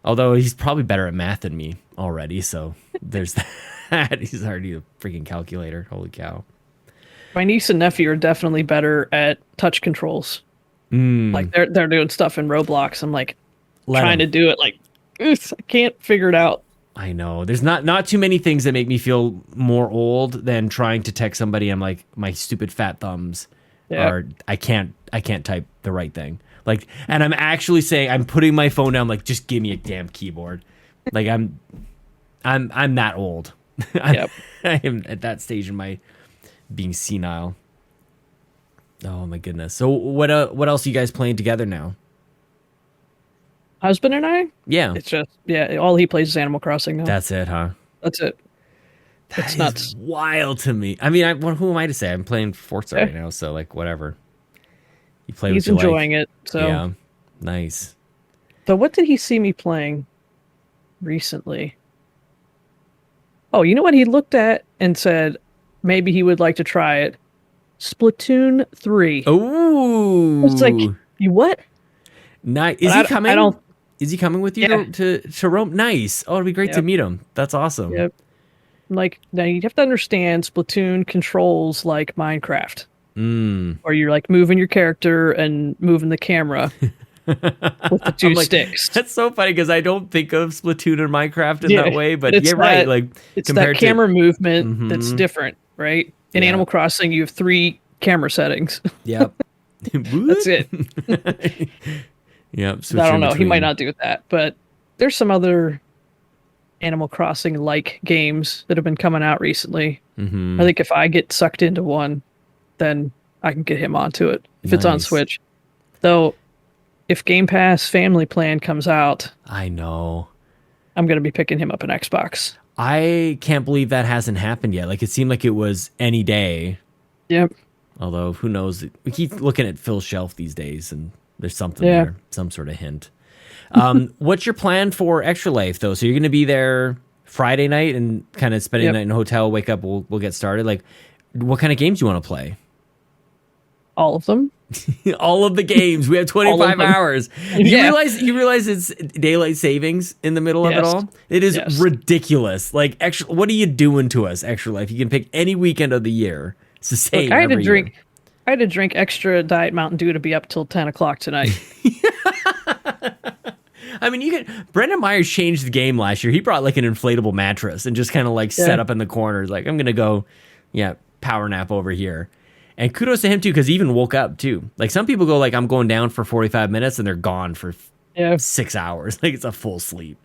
Although he's probably better at math than me already, so there's that. He's already a freaking calculator. Holy cow! My niece and nephew are definitely better at touch controls. Like, they're doing stuff in Roblox. I'm like trying to do it. Like, I can't figure it out. I know. There's not too many things that make me feel more old than trying to text somebody. I'm like, my stupid fat thumbs are. I can't type the right thing. Like, and I'm actually saying, I'm putting my phone down. Like, just give me a damn keyboard. Like, I'm that old. I am at that stage in my being senile. Oh my goodness. So what else are you guys playing together now? Husband and I? Yeah. It's just, all he plays is Animal Crossing now. That's it, huh? That's it. It's nuts. Wild to me. I mean, who am I to say? I'm playing Forza right now, so, like, whatever. You play He's enjoying it, so. Yeah, nice. So what did he see me playing recently? Oh, you know what he looked at and said maybe he would like to try it? Splatoon 3. Ooh. It's like, you what? Nice. Is he coming? Is he coming with you to Rome? Nice. Oh, it'd be great to meet him. That's awesome. Yep. Like, now you have to understand, Splatoon controls like Minecraft. Or you're like moving your character and moving the camera with the two sticks. That's so funny because I don't think of Splatoon and Minecraft in that way, but you're right. Like, it's that camera movement that's different, right? In Animal Crossing, you have 3 camera settings. Yep. That's it. Yep. I don't know. He might not do that, but there's some other Animal Crossing like games that have been coming out recently. I think if I get sucked into one, then I can get him onto it if it's on Switch. Though, if Game Pass Family Plan comes out, I know I'm going to be picking him up an Xbox. I can't believe that hasn't happened yet. Like, it seemed like it was any day. Yep. Although, who knows? We keep looking at Phil's shelf these days, and there's something there, some sort of hint. What's your plan for Extra Life, though? So you're going to be there Friday night and kind of spending the night in a hotel, wake up, we'll get started. Like, what kind of games do you want to play? All of them. All of the games. We have 25 hours. You realize it's daylight savings in the middle of it all? It is ridiculous. Like, what are you doing to us, Extra Life? You can pick any weekend of the year. It's the same. Look, I had to drink extra Diet Mountain Dew to be up till 10 o'clock tonight. I mean, Brendan Myers changed the game last year. He brought like an inflatable mattress and just kind of like set up in the corners. Like, I'm going to go, power nap over here. And kudos to him, too, because he even woke up, too. Like, some people go, like, I'm going down for 45 minutes, and they're gone for 6 hours. Like, it's a full sleep.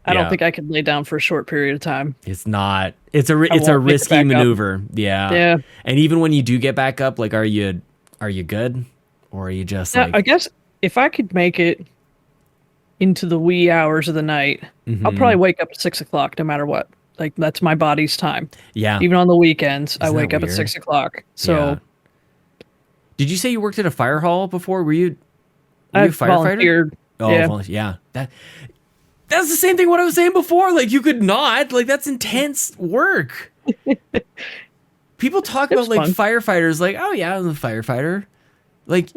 I don't think I can lay down for a short period of time. It's not. It's a risky maneuver. Yeah. And even when you do get back up, like, are you good? Or are you just, like... I guess if I could make it into the wee hours of the night. I'll probably wake up at 6 o'clock no matter what. Like, that's my body's time. Yeah. Even on the weekends, I wake up at 6 o'clock. So, yeah. Did you say you worked at a fire hall before? Were you a firefighter? Volunteered. Oh, yeah. That's the same thing what I was saying before. Like, you could not. Like, that's intense work. People talk about, like, firefighters, like, oh, yeah, I'm a firefighter. Like,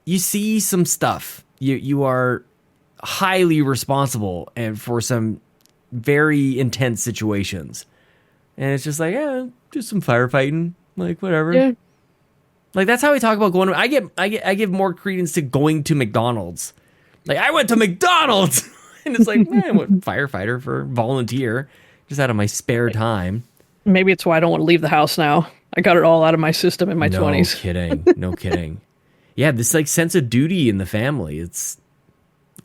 you see some stuff. You are highly responsible and for some very intense situations. And it's just like, yeah, do some firefighting. Like, whatever. Yeah. Like, that's how we talk about going. I give more credence to going to McDonald's. Like, I went to McDonald's. And it's like, man, what firefighter for volunteer, just out of my spare time. Maybe it's why I don't want to leave the house now. I got it all out of my system in my 20s. No kidding. Yeah, this like sense of duty in the family.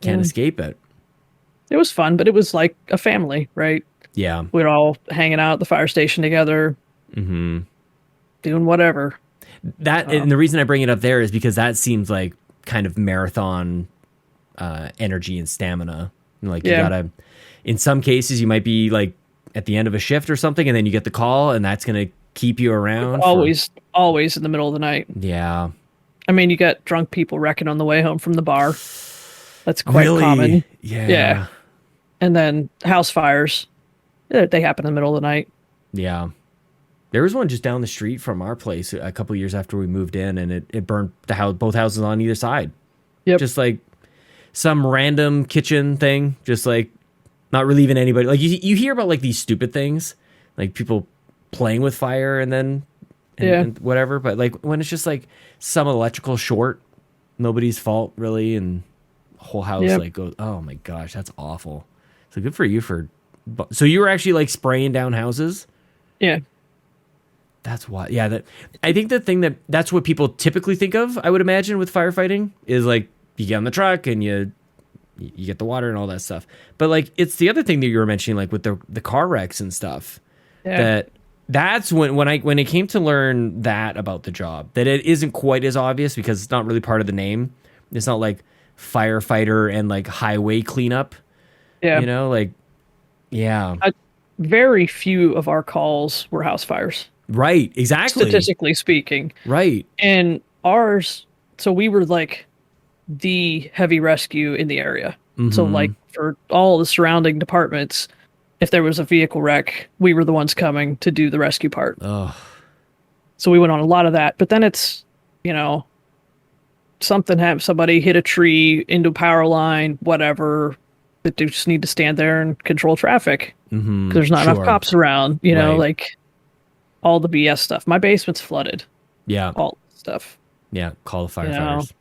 Can't escape it. It was fun, but it was like a family, right? Yeah. We're all hanging out at the fire station together, doing whatever. And the reason I bring it up there is because that seems like kind of marathon energy and stamina. Like, you gotta, in some cases, you might be like at the end of a shift or something, and then you get the call, and that's gonna keep you around. Always in the middle of the night. Yeah. I mean, you got drunk people wrecking on the way home from the bar. That's quite common. Yeah. And then house fires. They happen in the middle of the night. Yeah. There was one just down the street from our place a couple years after we moved in, and it burned both houses on either side. Yep. Just like some random kitchen thing, just like not relieving anybody. Like you hear about like these stupid things, like people playing with fire and whatever. But like when it's just like some electrical short, nobody's fault really, and the whole house like goes, oh my gosh, that's awful. So good for you so you were actually like spraying down houses? Yeah. That's why. Yeah. I think the thing that's what people typically think of, I would imagine, with firefighting is like, you get on the truck and you get the water and all that stuff. But like, it's the other thing that you were mentioning, like with the car wrecks and stuff. Yeah. That's when it came to learn that about the job, that it isn't quite as obvious because it's not really part of the name. It's not like firefighter and like highway cleanup. Yeah. You know, like, yeah. Very few of our calls were house fires. Right. Exactly. Statistically speaking. Right. And ours, so we were like the heavy rescue in the area. So like for all the surrounding departments, if there was a vehicle wreck, we were the ones coming to do the rescue part. Oh. So we went on a lot of that. But then it's, something happened, somebody hit a tree into a power line, whatever, that they just need to stand there and control traffic. Mm-hmm. There's not enough cops around, like all the BS stuff. My basement's flooded. Yeah. All stuff. Yeah. Call the firefighters.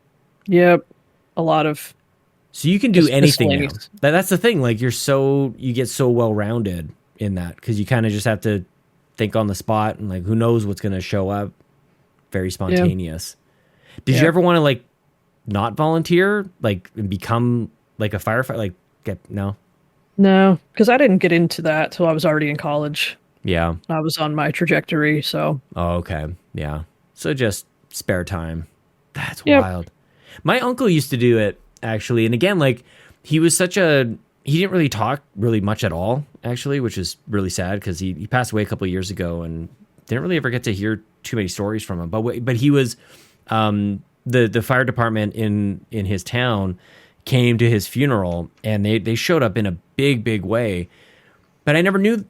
Yep. A lot of. So you can do anything now. That's the thing. Like you get so well rounded in that because you kind of just have to think on the spot and like who knows what's going to show up. Very spontaneous. Yeah. Did you ever want to like not volunteer, like and become like a firefighter? Like no, because I didn't get into that till I was already in college. Yeah, I was on my trajectory. So. Oh, okay. Yeah. So just spare time. That's wild. My uncle used to do it, actually. And again, like, he didn't really talk really much at all, actually, which is really sad because he passed away a couple of years ago and didn't really ever get to hear too many stories from him. But he was, the fire department in his town came to his funeral and they showed up in a big, big way. But I never knew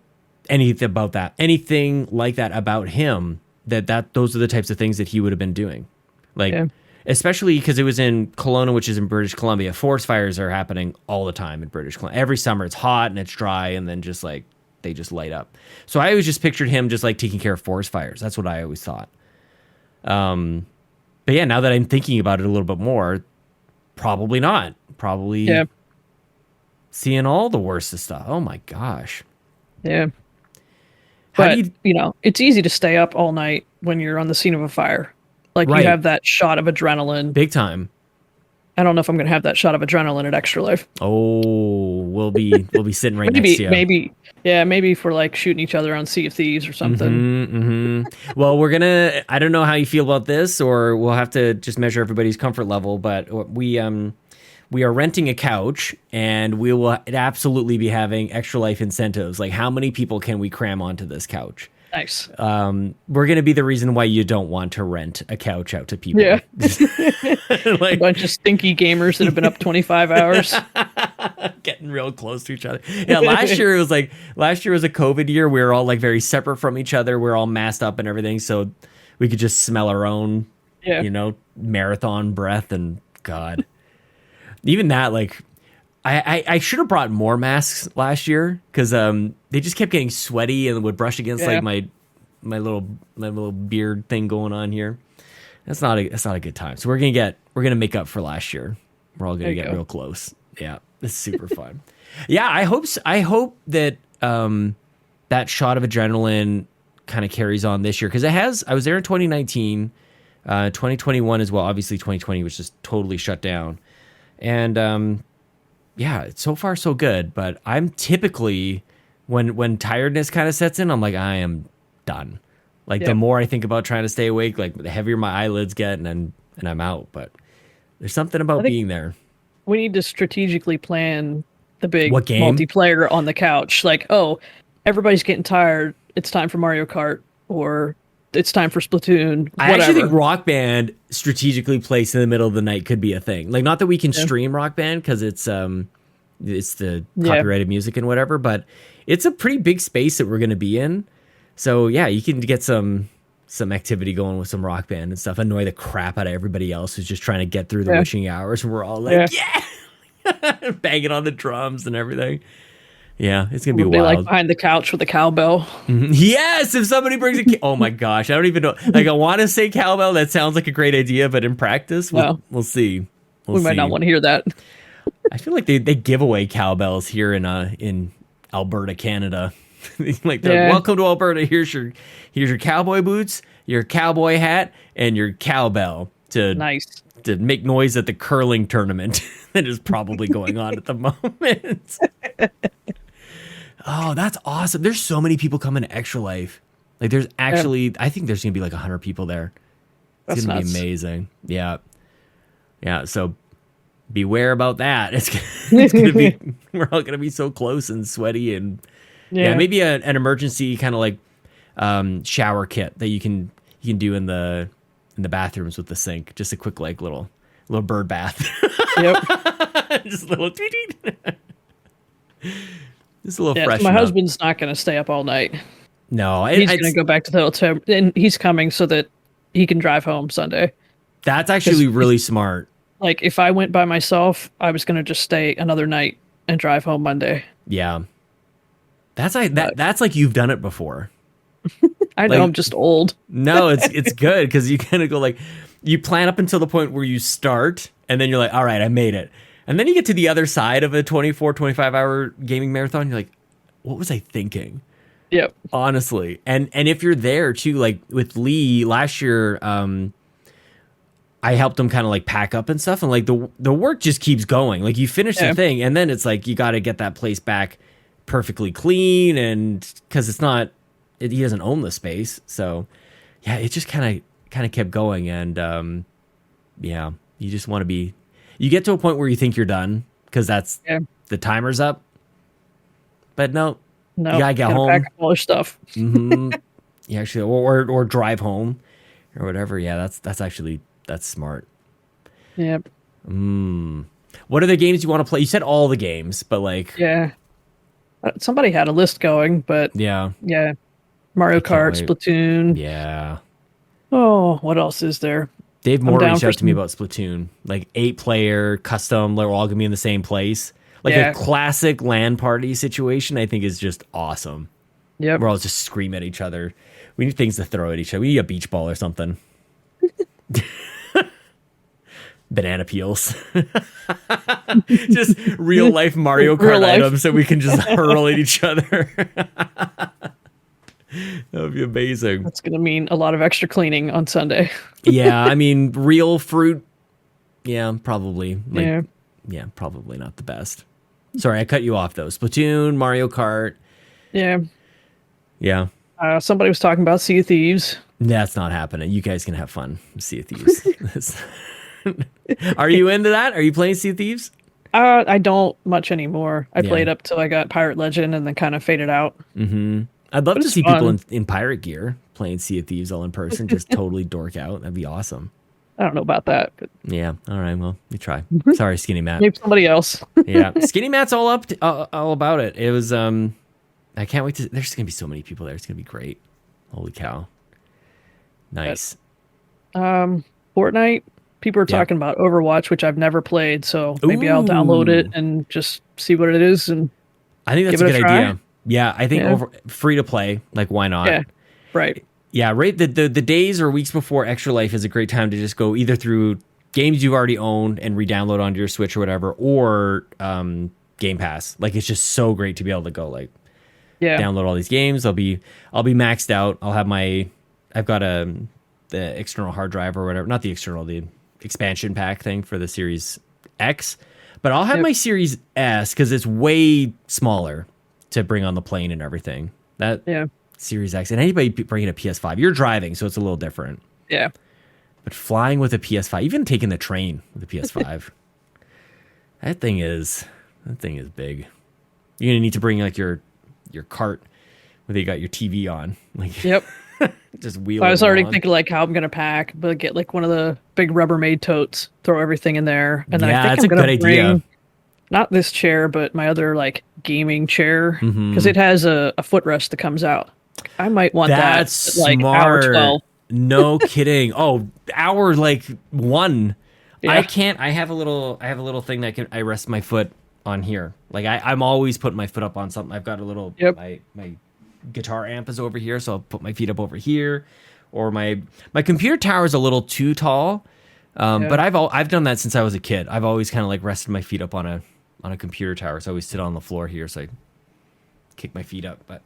anything like that about him, that those are the types of things that he would have been doing. Like, especially because it was in Kelowna, which is in British Columbia. Forest fires are happening all the time in British Columbia. Every summer it's hot and it's dry and then just like they just light up. So I always just pictured him just like taking care of forest fires. That's what I always thought. But yeah, now that I'm thinking about it a little bit more, probably not. Probably seeing all the worst of stuff. Oh my gosh. Yeah. But, it's easy to stay up all night when you're on the scene of a fire. Like, you have that shot of adrenaline. Big time. I don't know if I'm going to have that shot of adrenaline at Extra Life. Oh, we'll be sitting right next to you. Maybe for, like, shooting each other on Sea of Thieves or something. Mm-hmm. Well, I don't know how you feel about this, or we'll have to just measure everybody's comfort level, but we we are renting a couch, and we will absolutely be having Extra Life incentives. Like, how many people can we cram onto this couch? Nice. We're going to be the reason why you don't want to rent a couch out to people. Yeah. Like, a bunch of stinky gamers that have been up 25 hours. Getting real close to each other. Yeah, last year was a COVID year. We were all like very separate from each other. We were all masked up and everything, so we could just smell our own, marathon breath. And God, even that, like, I should have brought more masks last year because they just kept getting sweaty and would brush against like my little beard thing going on here. That's not a good time. So we're gonna make up for last year. We're all gonna get real close. Yeah, it's super fun. Yeah, I hope that that shot of adrenaline kind of carries on this year because it has. I was there in 2019, 2021 as well. Obviously, 2020 was just totally shut down, and yeah, so far so good. But I'm typically when tiredness kind of sets in, I'm like, I am done. Like the more I think about trying to stay awake, like the heavier my eyelids get, and I'm out. But there's something about being there. We need to strategically plan the big game? multiplayer on the couch. Like, oh, everybody's getting tired. It's time for Mario Kart, or it's time for Splatoon. I actually think Rock Band strategically placed in the middle of the night could be a thing. Like, not that we can stream Rock Band because it's the copyrighted music and whatever, but it's a pretty big space that we're going to be in. So yeah, you can get some activity going with some Rock Band and stuff. Annoy the crap out of everybody else who's just trying to get through the witching hours, and we're all like, banging on the drums and everything. Yeah, it's gonna be wild. Like behind the couch with a cowbell. Mm-hmm. Yes, if somebody brings oh my gosh, I don't even know. Like, I want to say cowbell. That sounds like a great idea, but in practice, we'll see. We might not want to hear that. I feel like they give away cowbells here in Alberta, Canada. Like, welcome to Alberta. Here's your cowboy boots, your cowboy hat, and your cowbell to make noise at the curling tournament that is probably going on at the moment. Oh, that's awesome. There's so many people coming to Extra Life. Like, there's actually, I think there's going to be like 100 people there. It's going to be amazing. Yeah. Yeah. So beware about that. It's going to be, we're all going to be so close and sweaty, and maybe an emergency kind of like shower kit that you can do in the bathrooms with the sink. Just a quick, like, little bird bath. Yep. Just a little tweet. Just a little fresh. My husband's not going to stay up all night. No, he's going to go back to the hotel, and he's coming so that he can drive home Sunday. That's actually really smart. Like, if I went by myself, I was going to just stay another night and drive home Monday. Yeah, that's like you've done it before. I know, I'm just old. No, it's good because you kind of go, like, you plan up until the point where you start, and then you're like, all right, I made it. And then you get to the other side of a 24, 25-hour gaming marathon. You're like, what was I thinking? Yep. Honestly. And if you're there, too, like with Lee, last year, I helped him kind of like pack up and stuff. And like the work just keeps going. Like, you finish the thing, and then it's like you got to get that place back perfectly clean. And because he doesn't own the space. So, yeah, it just kind of kept going. And, you just want to be... You get to a point where you think you're done because that's the timer's up, but no, you gotta get home. Pack up all your stuff. Mm-hmm. Yeah, actually, or drive home or whatever. Yeah, that's smart. Yep. What are the games you want to play? You said all the games, but like, somebody had a list going, but Mario Kart, Splatoon. Yeah. Oh, what else is there? Dave Moore reached out to me about Splatoon, like 8-player custom. We're all gonna be in the same place, like a classic LAN party situation. I think is just awesome. Yeah, we're all just scream at each other. We need things to throw at each other. We need a beach ball or something. Banana peels. Just real life Mario Kart items that we can just hurl at each other. That would be amazing. That's going to mean a lot of extra cleaning on Sunday. Yeah, I mean, real fruit. Yeah, probably. Yeah, probably not the best. Sorry, I cut you off, though. Splatoon, Mario Kart. Yeah. Yeah. Somebody was talking about Sea of Thieves. That's not happening. You guys can have fun with Sea of Thieves. Are you into that? Are you playing Sea of Thieves? I don't much anymore. I Yeah. played up till I got Pirate Legend and then kind of faded out. Mm-hmm. I'd love But to it's see fun. people in pirate gear playing Sea of Thieves all in person, just totally dork out. That'd be awesome. I don't know about that, but Yeah. All right. Well, you try. Sorry, Skinny Matt. maybe somebody else. Yeah, Skinny Matt's all about it. It was I can't wait to. There's gonna be so many people there. It's gonna be great. Holy cow! Nice. Fortnite. People are talking about Overwatch, which I've never played, so maybe I'll download it and just see what it is. And I think that's give a it good a try. idea. Yeah, I think free to play. Like, why not? Yeah, right. Yeah, right. The days or weeks before Extra Life is a great time to just go either through games you've already owned and re-download onto your Switch or whatever, or Game Pass. Like, it's just so great to be able to go download all these games. I'll be maxed out. I've got the external hard drive or whatever, not the external, the expansion pack thing for the Series X, but I'll have my Series S because it's way smaller to bring on the plane and everything. That Series X, and anybody bringing a PS5, you're driving, so it's a little different. Yeah. But flying with a PS5, even taking the train with a PS5, that thing is big. You're gonna need to bring like your cart where you got your TV on. Like, yep. Just wheel. I was already thinking like how I'm gonna pack, but get like one of the big Rubbermaid totes, throw everything in there, and then I think that's I'm a gonna good bring idea. not this chair, but my other like gaming chair because it has a footrest that comes out. I might want That's that at, like smart. hour 12. No kidding. Oh, hour like 1. Yeah. I can't. I have a little thing that I rest my foot on here. Like I'm always putting my foot up on something. I've got a little my guitar amp is over here, so I'll put my feet up over here. Or my computer tower is a little too tall. But I've done that since I was a kid. I've always kind of like rested my feet up on a computer tower. So I always sit on the floor here, so I kick my feet up. But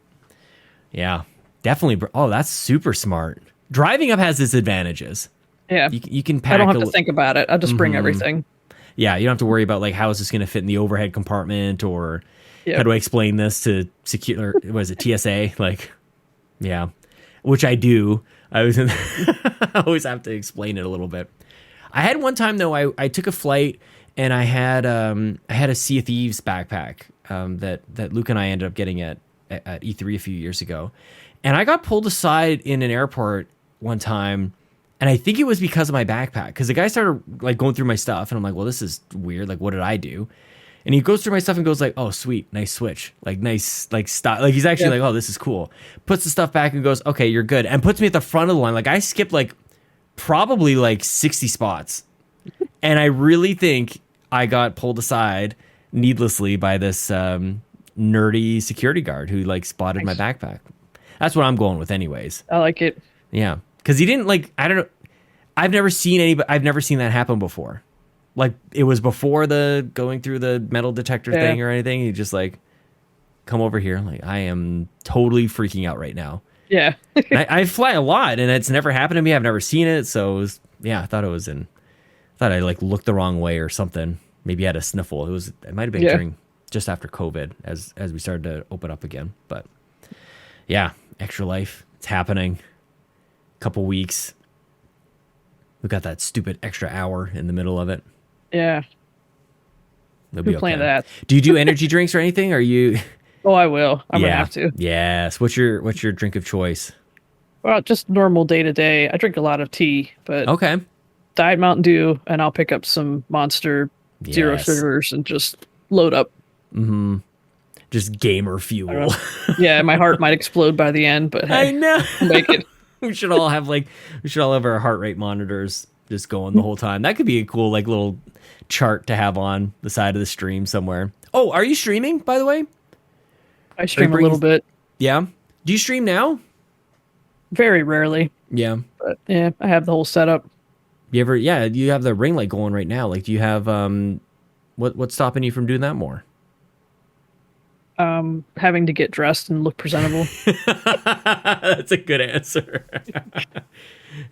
yeah, definitely. Oh, that's super smart. Driving up has its advantages. Yeah, you can pack. I don't have to think about it. I'll just bring everything. Yeah, you don't have to worry about like how is this going to fit in the overhead compartment, or how do I explain this to secure? Was it TSA? Like, yeah, which I do. I always have to explain it a little bit. I had one time though. I took a flight and I had a Sea of Thieves backpack that Luke and I ended up getting at E3 a few years ago, and I got pulled aside in an airport one time. And I think it was because of my backpack, because the guy started like going through my stuff, and I'm like, well, this is weird. Like, what did I do? And he goes through my stuff and goes like, oh, sweet, nice switch, like nice, like stop. Like he's actually like, oh, this is cool. Puts the stuff back and goes, okay, you're good, and puts me at the front of the line. Like I skipped like probably like 60 spots, and I really think I got pulled aside needlessly by this nerdy security guard who like spotted my backpack. That's what I'm going with, anyways. I like it. Yeah. Because he didn't like, I don't know. I've never seen that happen before. Like it was before the going through the metal detector thing or anything. He just like, come over here. Like I am totally freaking out right now. Yeah. I fly a lot and it's never happened to me. I've never seen it. So it was, I thought I like looked the wrong way or something. Maybe I had a sniffle. It might've been during just after COVID as we started to open up again. But yeah, Extra Life, it's happening. Couple weeks. We got that stupid extra hour in the middle of it. Yeah. It'll be playing that. Do you do energy drinks or anything? Are you? Oh, I will. I'm gonna have to. Yes. What's your drink of choice? Well, just normal day to day. I drink a lot of tea, but Diet Mountain Dew, and I'll pick up some Monster Zero Sugars and just load up. Mm-hmm. Just gamer fuel. Yeah, my heart might explode by the end, but hey, I know. I'll make it. We should all have our heart rate monitors just going the whole time. That could be a cool like little chart to have on the side of the stream somewhere. Oh, are you streaming, by the way? I stream a little bit. Yeah. Do you stream now? Very rarely. Yeah. But yeah, I have the whole setup. You have the ring light going right now. Like, do you have what's stopping you from doing that more? Having to get dressed and look presentable. That's a good answer.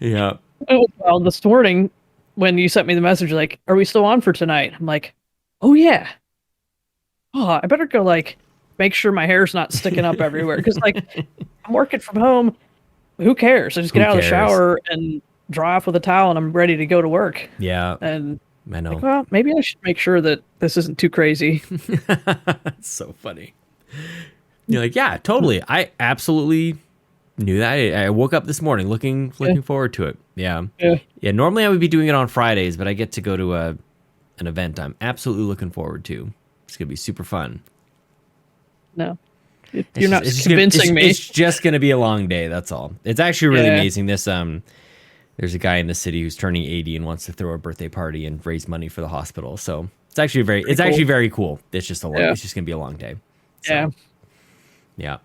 Yeah. Oh, well, this morning when you sent me the message, like, are we still on for tonight? I'm like, oh yeah. Oh, I better go like make sure my hair's not sticking up everywhere. Because like I'm working from home. Who cares? I just get out of the shower and dry off with a towel and I'm ready to go to work. Yeah. And I know. Like, well, maybe I should make sure that this isn't too crazy. It's so funny. You're like, yeah, totally. I absolutely knew that. I woke up this morning looking forward to it. Yeah. Normally I would be doing it on Fridays, but I get to go to an event I'm absolutely looking forward to. It's gonna be super fun. No, you're not convincing me. It's just gonna be a long day. That's all. It's actually really amazing. This there's a guy in the city who's turning 80 and wants to throw a birthday party and raise money for the hospital. So it's actually very cool. It's just it's just gonna be a long day. So, yeah.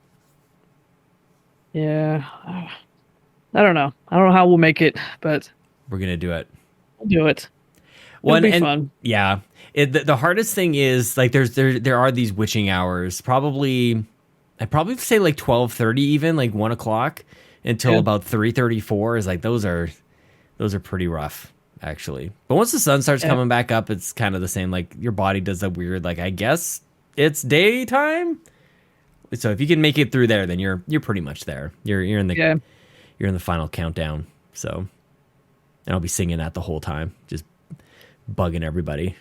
I don't know how we'll make it, but we're gonna do it. We'll do it. It'll be fun. Yeah. The hardest thing is like there are these witching hours. I'd probably say like 12:30, even like 1 o'clock until about 3:34 is like those are pretty rough actually. But once the sun starts coming back up, it's kind of the same. Like your body does that weird like I guess it's daytime. So if you can make it through there, then you're pretty much there. You're in the final countdown. So and I'll be singing that the whole time, just bugging everybody.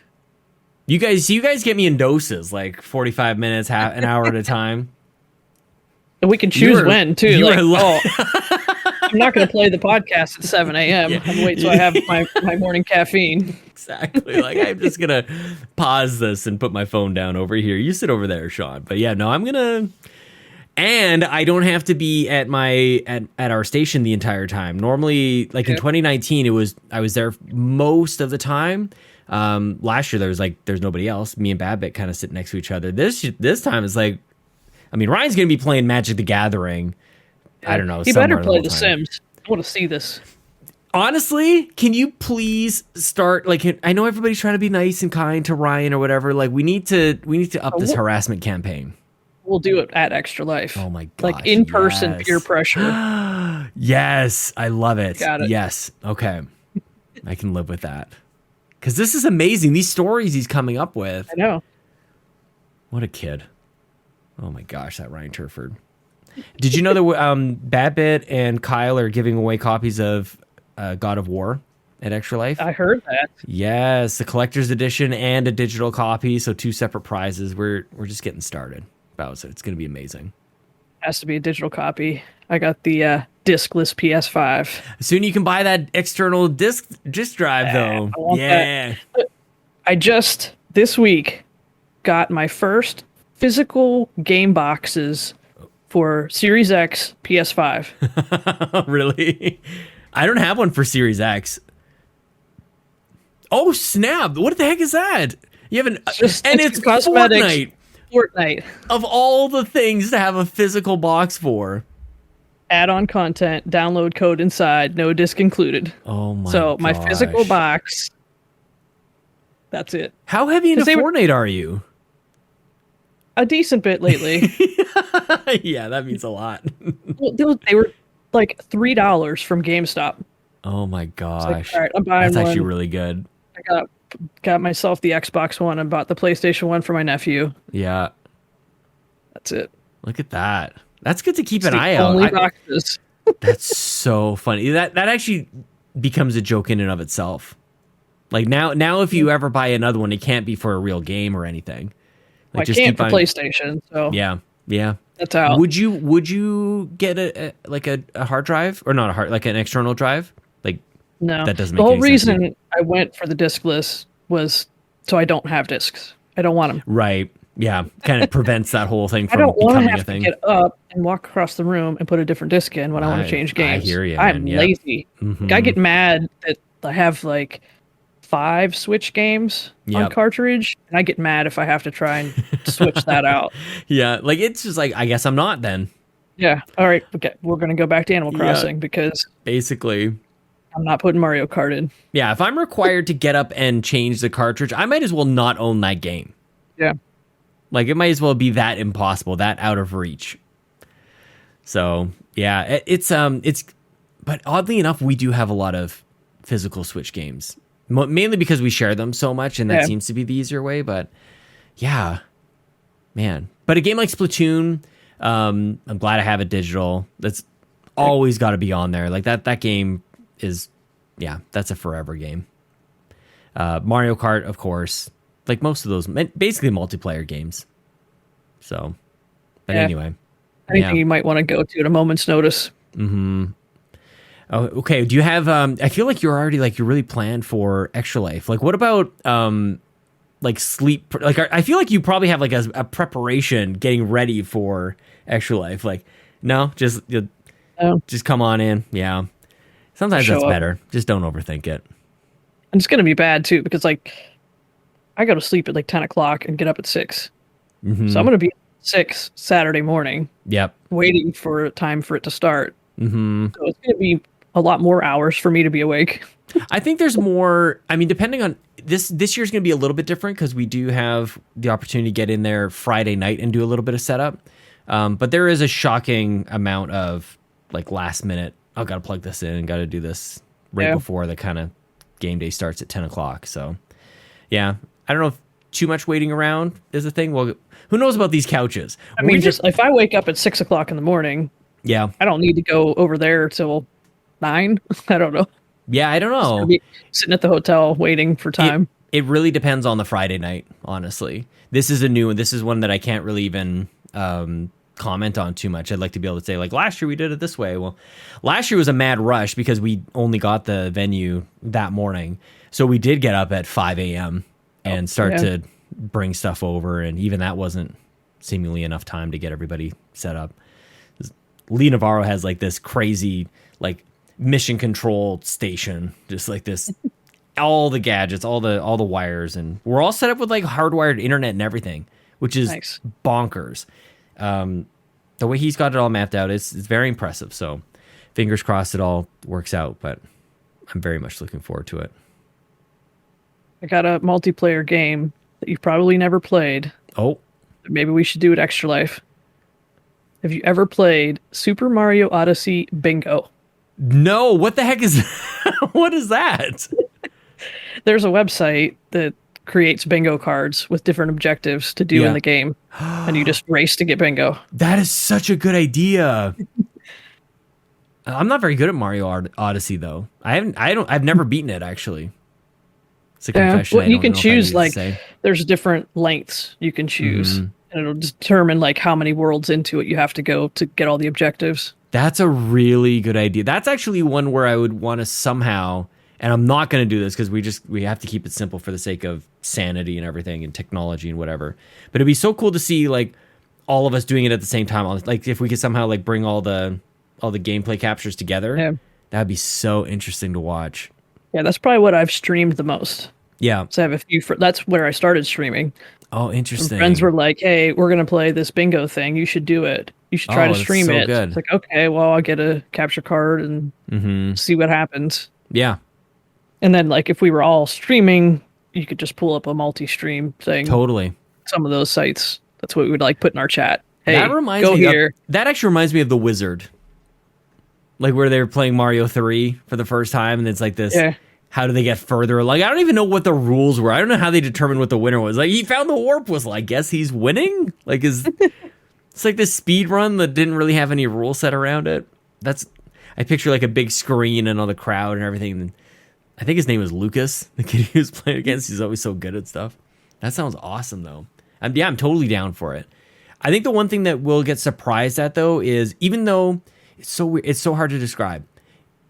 You guys get me in doses, like 45 minutes, an hour at a time. And we can choose when too. I'm not going to play the podcast at 7 a.m. I'm going to wait till I have my morning caffeine. Exactly. Like I'm just going to pause this and put my phone down over here. You sit over there, Sean. But yeah, no, I'm going to. And I don't have to be at our station the entire time. Normally, like in 2019, I was there most of the time. Last year there's nobody else. Me and Babbitt kind of sit next to each other. This time it's like, I mean, Ryan's gonna be playing Magic the Gathering. I don't know. He better play The Sims. I want to see this. Honestly, can you please start? Like, I know everybody's trying to be nice and kind to Ryan or whatever. Like, we need to up this harassment campaign. We'll do it at Extra Life. Oh my god! Like in person peer pressure. Yes, I love it. Got it. Yes, okay, I can live with that. Because this is amazing. These stories he's coming up with. I know. What a kid. Oh my gosh, that Ryan Turford. Did you know that Babbitt and Kyle are giving away copies of God of War at Extra Life? I heard that. Yes, the collector's edition and a digital copy. So 2 separate prizes. We're just getting started. Bowsah. It's going to be amazing. Has to be a digital copy. I got the discless PS5. Soon you can buy that external disc drive, though. I want that. I just, this week, got my first physical game boxes for Series X PS5. Really? I don't have one for Series X. Oh, snap. What the heck is that? You have it's cosmetics. Fortnite. Of all the things to have a physical box for. Add-on content, download code inside, no disc included. Oh my So my physical box, that's it. How heavy into Fortnite are you? A decent bit lately. Yeah, that means a lot. Well, they were like $3 from GameStop. Oh my gosh. Like, all right, I'm buying That's one. actually really good. I got myself the Xbox One and bought the PlayStation 1 for my nephew. Yeah. That's it. Look at that. That's good to keep an eye out. Only boxes. That's so funny. That actually becomes a joke in and of itself. Like now if you ever buy another one, it can't be for a real game or anything. Like I just can't for PlayStation, so yeah. That's out. Would you get a hard drive or not like an external drive? Like no. That doesn't make the whole any reason sense. I went for the discless was so I don't have discs. I don't want them. Right. Yeah. Kind of prevents that whole thing from I don't want becoming to have a thing. to get up and walk across the room and put a different disc in when I want to change games. I hear you. I'm lazy. Mm-hmm. Like, I get mad that I have like 5 Switch games on cartridge, and I get mad if I have to try and switch that out. Yeah, like it's just like, I guess I'm not then. Yeah. All right. Okay. We're gonna go back to Animal Crossing because basically I'm not putting Mario Kart in. Yeah, if I'm required to get up and change the cartridge, I might as well not own that game. Yeah. Like, it might as well be that impossible, that out of reach. So, yeah, it's but oddly enough, we do have a lot of physical Switch games, mainly because we share them so much, and that seems to be the easier way. But yeah, man. But a game like Splatoon, I'm glad I have it digital. That's always got to be on there. Like that game is, yeah, that's a forever game. Mario Kart, of course, like most of those, basically multiplayer games. So, but anyway. Anything you might want to go to at a moment's notice. Mm-hmm. Oh, okay. Do you have, I feel like you're already, like, you're really planned for Extra Life. Like, what about, like, sleep? Like, I feel like you probably have, like, a preparation getting ready for Extra Life. Like, no, just come on in. Yeah. Sometimes that's better. Just don't overthink it. And it's going to be bad, too, because, like, I go to sleep at, like, 10 o'clock and get up at 6. Mm-hmm. So I'm going to be at 6 Saturday morning. Yep. Waiting for time for it to start. Mm-hmm. So it's going to be a lot more hours for me to be awake. I think there's more, I mean, depending on, this year's going to be a little bit different because we do have the opportunity to get in there Friday night and do a little bit of setup. But there is a shocking amount of, like, last minute, oh, got to plug this in, got to do this right before the kind of game day starts at 10 o'clock. So, yeah, I don't know if too much waiting around is a thing. Well, who knows about these couches? I mean, just if I wake up at 6 o'clock in the morning, I don't need to go over there till 9. I don't know. Yeah, I don't know. Be sitting at the hotel waiting for time. It really depends on the Friday night, honestly. This is a new one. This is one that I can't really even comment on too much. I'd like to be able to say, like, last year we did it this way. Well, last year was a mad rush because we only got the venue that morning. So we did get up at 5 a.m. and start to bring stuff over. And even that wasn't seemingly enough time to get everybody set up. Lee Navarro has, like, this crazy, like, mission control station, just like this, all the gadgets, all the wires, and we're all set up with, like, hardwired internet and everything, which is bonkers. The way he's got it all mapped out is very impressive. So fingers crossed it all works out, but I'm very much looking forward to it. I got a multiplayer game that you've probably never played. Oh, maybe we should do it Extra Life. Have you ever played Super Mario Odyssey Bingo? No, what the heck is what is that? There's a website that creates bingo cards with different objectives to do in the game, and you just race to get bingo. That is such a good idea. I'm not very good at Mario Odyssey though. I've never beaten it actually. It's a confession. Well, you can choose, like, there's different lengths you can choose. Mm-hmm. And it'll determine, like, how many worlds into it you have to go to get all the objectives. That's a really good idea. That's actually one where I would want to somehow, and I'm not going to do this because we have to keep it simple for the sake of sanity and everything and technology and whatever. But it'd be so cool to see, like, all of us doing it at the same time. Like, if we could somehow, like, bring all the gameplay captures together, that'd be so interesting to watch. Yeah, that's probably what I've streamed the most. Yeah. So I have a few. That's where I started streaming. Oh, interesting. And friends were like, "Hey, we're gonna play this bingo thing. You should do it. You should try to stream it." Good. It's like, okay, well, I'll get a capture card and see what happens. Yeah. And then, like, if we were all streaming, you could just pull up a multi-stream thing. Totally. Some of those sites. That's what we would, like, put in our chat. Hey, that reminds me here. That actually reminds me of The Wizard. Like, where they were playing Mario 3 for the first time, and it's like this. Yeah. How do they get further? Like, I don't even know what the rules were. I don't know how they determined what the winner was. Like, he found the warp whistle. I guess he's winning? Like, it's like this speed run that didn't really have any rule set around it. I picture, like, a big screen and all the crowd and everything. And I think his name was Lucas, the kid he was playing against. He's always so good at stuff. That sounds awesome, though. I'm totally down for it. I think the one thing that we'll get surprised at, though, is even though it's so weird, it's so hard to describe.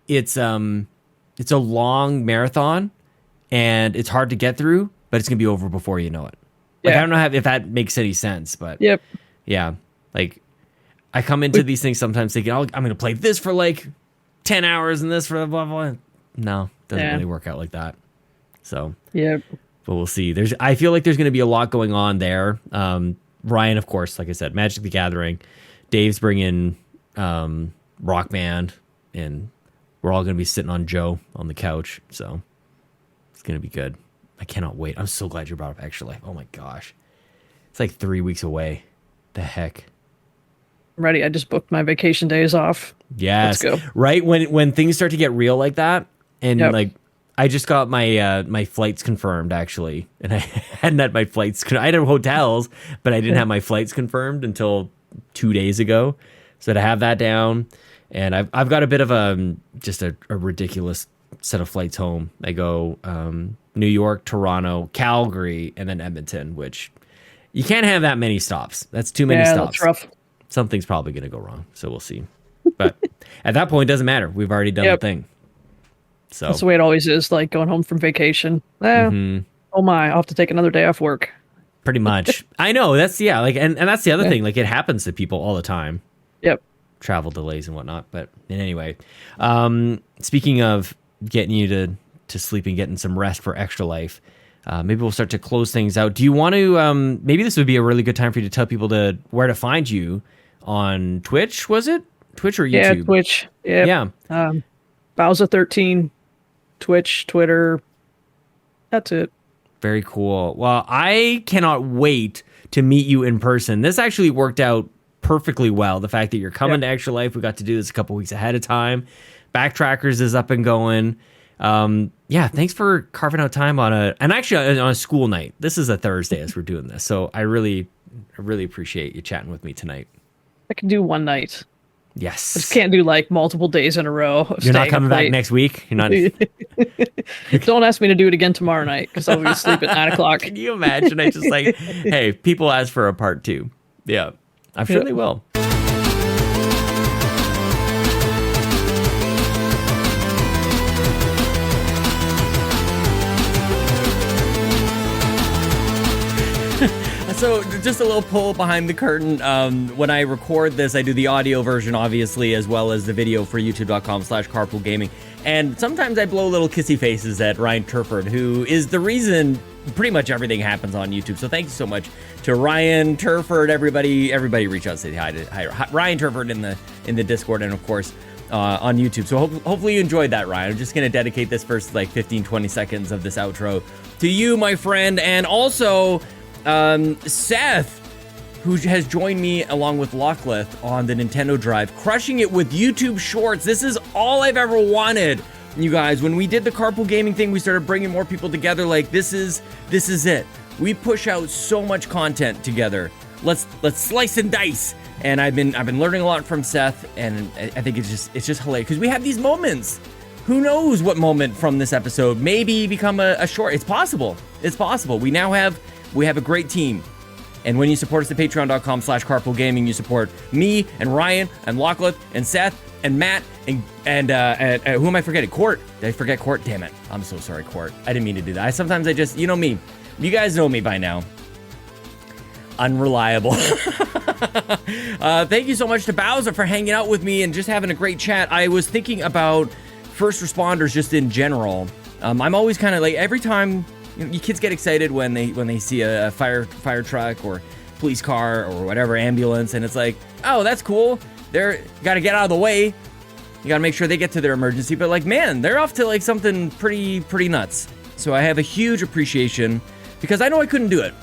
It's a long marathon, and it's hard to get through, but it's going to be over before you know it. Like, I don't know if that makes any sense, but yeah. Like, I come into these things sometimes thinking, I'm going to play this for, like, 10 hours and this for blah, blah. No, it doesn't really work out like that. So, but we'll see. I feel like there's going to be a lot going on there. Ryan, of course, like I said, Magic the Gathering. Dave's bringing Rock Band, and we're all going to be sitting on Joe on the couch, so it's going to be good. I cannot wait. I'm so glad you brought up Extra Life. Oh my gosh. It's like 3 weeks away. The heck? I'm ready. I just booked my vacation days off. Yes. Let's go. Right? When things start to get real like that, and like, I just got my flights confirmed, actually. And I hadn't had my flights. I had hotels, but I didn't have my flights confirmed until 2 days ago. So to have that down, and I've got a bit of just a ridiculous set of flights home. I go New York, Toronto, Calgary, and then Edmonton, which you can't have that many stops. That's too many stops. That's rough. Something's probably going to go wrong, so we'll see. But at that point, it doesn't matter. We've already done the thing. So that's the way it always is, like going home from vacation. Oh my, I'll have to take another day off work. Pretty much. I know. That's, and that's the other thing. Like, it happens to people all the time. Yep. Travel delays and whatnot. But anyway, speaking of getting you to sleep and getting some rest for Extra Life, maybe we'll start to close things out. Do you want to, maybe this would be a really good time for you to tell people where to find you on Twitch, was it? Twitch or YouTube? Yeah, Twitch. Yeah. Bowsah 13, Twitch, Twitter. That's it. Very cool. Well, I cannot wait to meet you in person. This actually worked out perfectly well. The fact that you're coming to Extra Life, we got to do this a couple weeks ahead of time. Backtrackers is up and going. Thanks for carving out time on a school night. This is a Thursday as we're doing this, so I really appreciate you chatting with me tonight. I can do one night. Yes. I just can't do like multiple days in a row. You're not coming back next week? You're not. Don't ask me to do it again tomorrow night because I'll be asleep at 9 o'clock. Can you imagine? I just like, hey, people ask for a part 2. Yeah, I'm sure they will. So just a little pull behind the curtain. When I record this, I do the audio version, obviously, as well as the video for youtube.com/carpoolgaming. And sometimes I blow little kissy faces at Ryan Turford, who is the reason pretty much everything happens on YouTube. So thank you so much to Ryan Turford, everybody reach out and say hi to Ryan Turford in the Discord, and of course on YouTube. So hopefully you enjoyed that, Ryan. I'm just going to dedicate this first 15-20 seconds of this outro to you, my friend, and also Seth, who has joined me along with Lockleth on the Nintendo Drive, crushing it with YouTube Shorts. This is all I've ever wanted, you guys. When we did the carpool gaming thing, we started bringing more people together. Like, this is it. We push out so much content together. Let's slice and dice. And I've been learning a lot from Seth, and I think it's just hilarious because we have these moments. Who knows what moment from this episode maybe become a short? It's possible. It's possible. We have a great team. And when you support us at patreon.com/carpoolgaming, you support me and Ryan and Lockleth and Seth and Matt and who am I forgetting? Court. Did I forget Court? Damn it. I'm so sorry, Court. I didn't mean to do that. Sometimes I just, you know me. You guys know me by now. Unreliable. Thank you so much to Bowsah for hanging out with me and just having a great chat. I was thinking about first responders just in general. I'm always kind of like, every time, you kids get excited when they see a fire truck or police car or whatever, ambulance, and it's like, oh, that's cool. They're got to get out of the way. You got to make sure they get to their emergency. But like, man, they're off to like something pretty nuts. So I have a huge appreciation because I know I couldn't do it.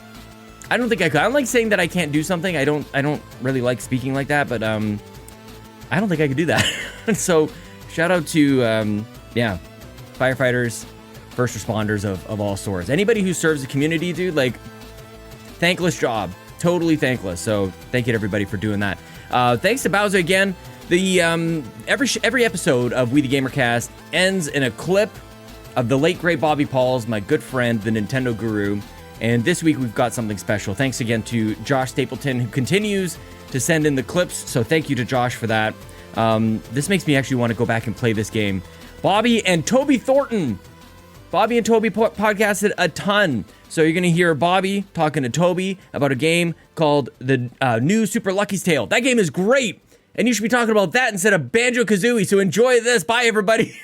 I don't think I could. I don't like saying that I can't do something. I don't really like speaking like that, but I don't think I could do that. So shout out to firefighters, first responders of all sorts. Anybody who serves the community, dude, like, thankless job. Totally thankless. So thank you to everybody for doing that. Thanks to Bowsah again. The every episode of We the GamerCast ends in a clip of the late great Bobby Pauls, my good friend, the Nintendo guru. And this week we've got something special. Thanks again to Josh Stapleton, who continues to send in the clips. So thank you to Josh for that. This makes me actually want to go back and play this game. Bobby and Toby Thornton. Bobby and Toby podcasted a ton. So you're going to hear Bobby talking to Toby about a game called the new Super Lucky's Tale. That game is great. And you should be talking about that instead of Banjo-Kazooie. So enjoy this. Bye, everybody.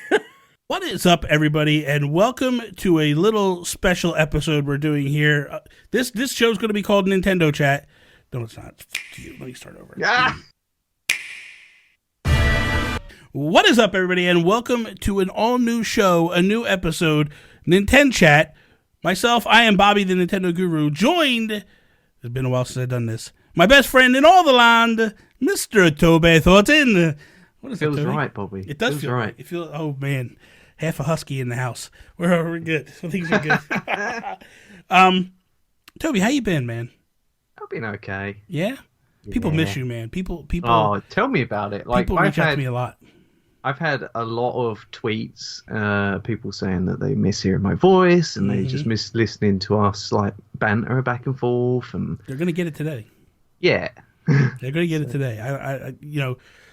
What is up, everybody, and welcome to a little special episode we're doing here. This show's going to be called Nintendo Chat. No, it's not. Let me start over. Yeah. What is up, everybody, and welcome to an all-new show, a new episode, Nintendo Chat. Myself, I am Bobby, the Nintendo Guru, joined, it's been a while since I've done this, my best friend in all the land, Mr. Toby Thornton. What is it, feels Toby? Right, Bobby. It does feel right. It feels, oh, man, half a husky in the house. We're good. Things are good. Toby, how you been, man? I've been okay. Yeah? People miss you, man. People. Oh, tell me about it. Like, people reach out to me a lot. I've had a lot of tweets, people saying that they miss hearing my voice and they just miss listening to us like banter back and forth. And they're gonna get it today. Yeah, they're gonna get it today. I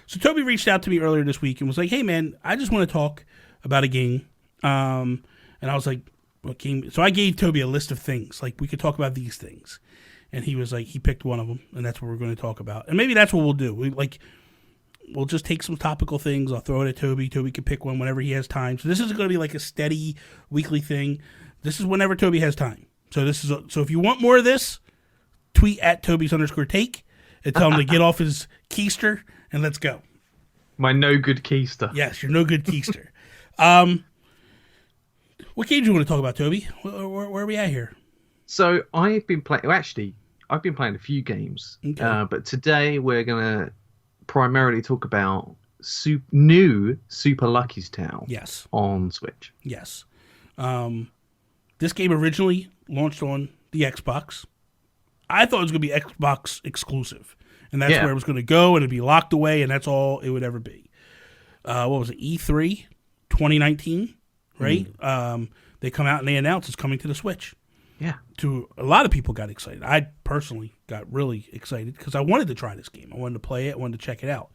So Toby reached out to me earlier this week and was like, "Hey man, I just want to talk about a game." And I was like, "What game?" So I gave Toby a list of things, like we could talk about these things, and he was like, he picked one of them, and that's what we're going to talk about. And maybe that's what we'll do. We'll just take some topical things. I'll throw it at Toby. Toby can pick one whenever he has time. So this isn't going to be like a steady weekly thing. This is whenever Toby has time. So so if you want more of this, tweet at Toby's_take and tell him to get off his keister and let's go. My no good keister. Yes, you're no good keister. What game do you want to talk about, Toby? Where are we at here? So I've been playing. Well, actually, I've been playing a few games. Okay. But today we're gonna primarily talk about new Super Lucky's Tale. Yes. On Switch. Yes. This game originally launched on the Xbox. I thought it was going to be Xbox exclusive. And that's where it was going to go, and it'd be locked away, and that's all it would ever be. What was it? E3 2019, right? They come out and they announce it's coming to the Switch. Yeah. A lot of people got excited. I personally got really excited because I wanted to try this game. I wanted to play it. I wanted to check it out.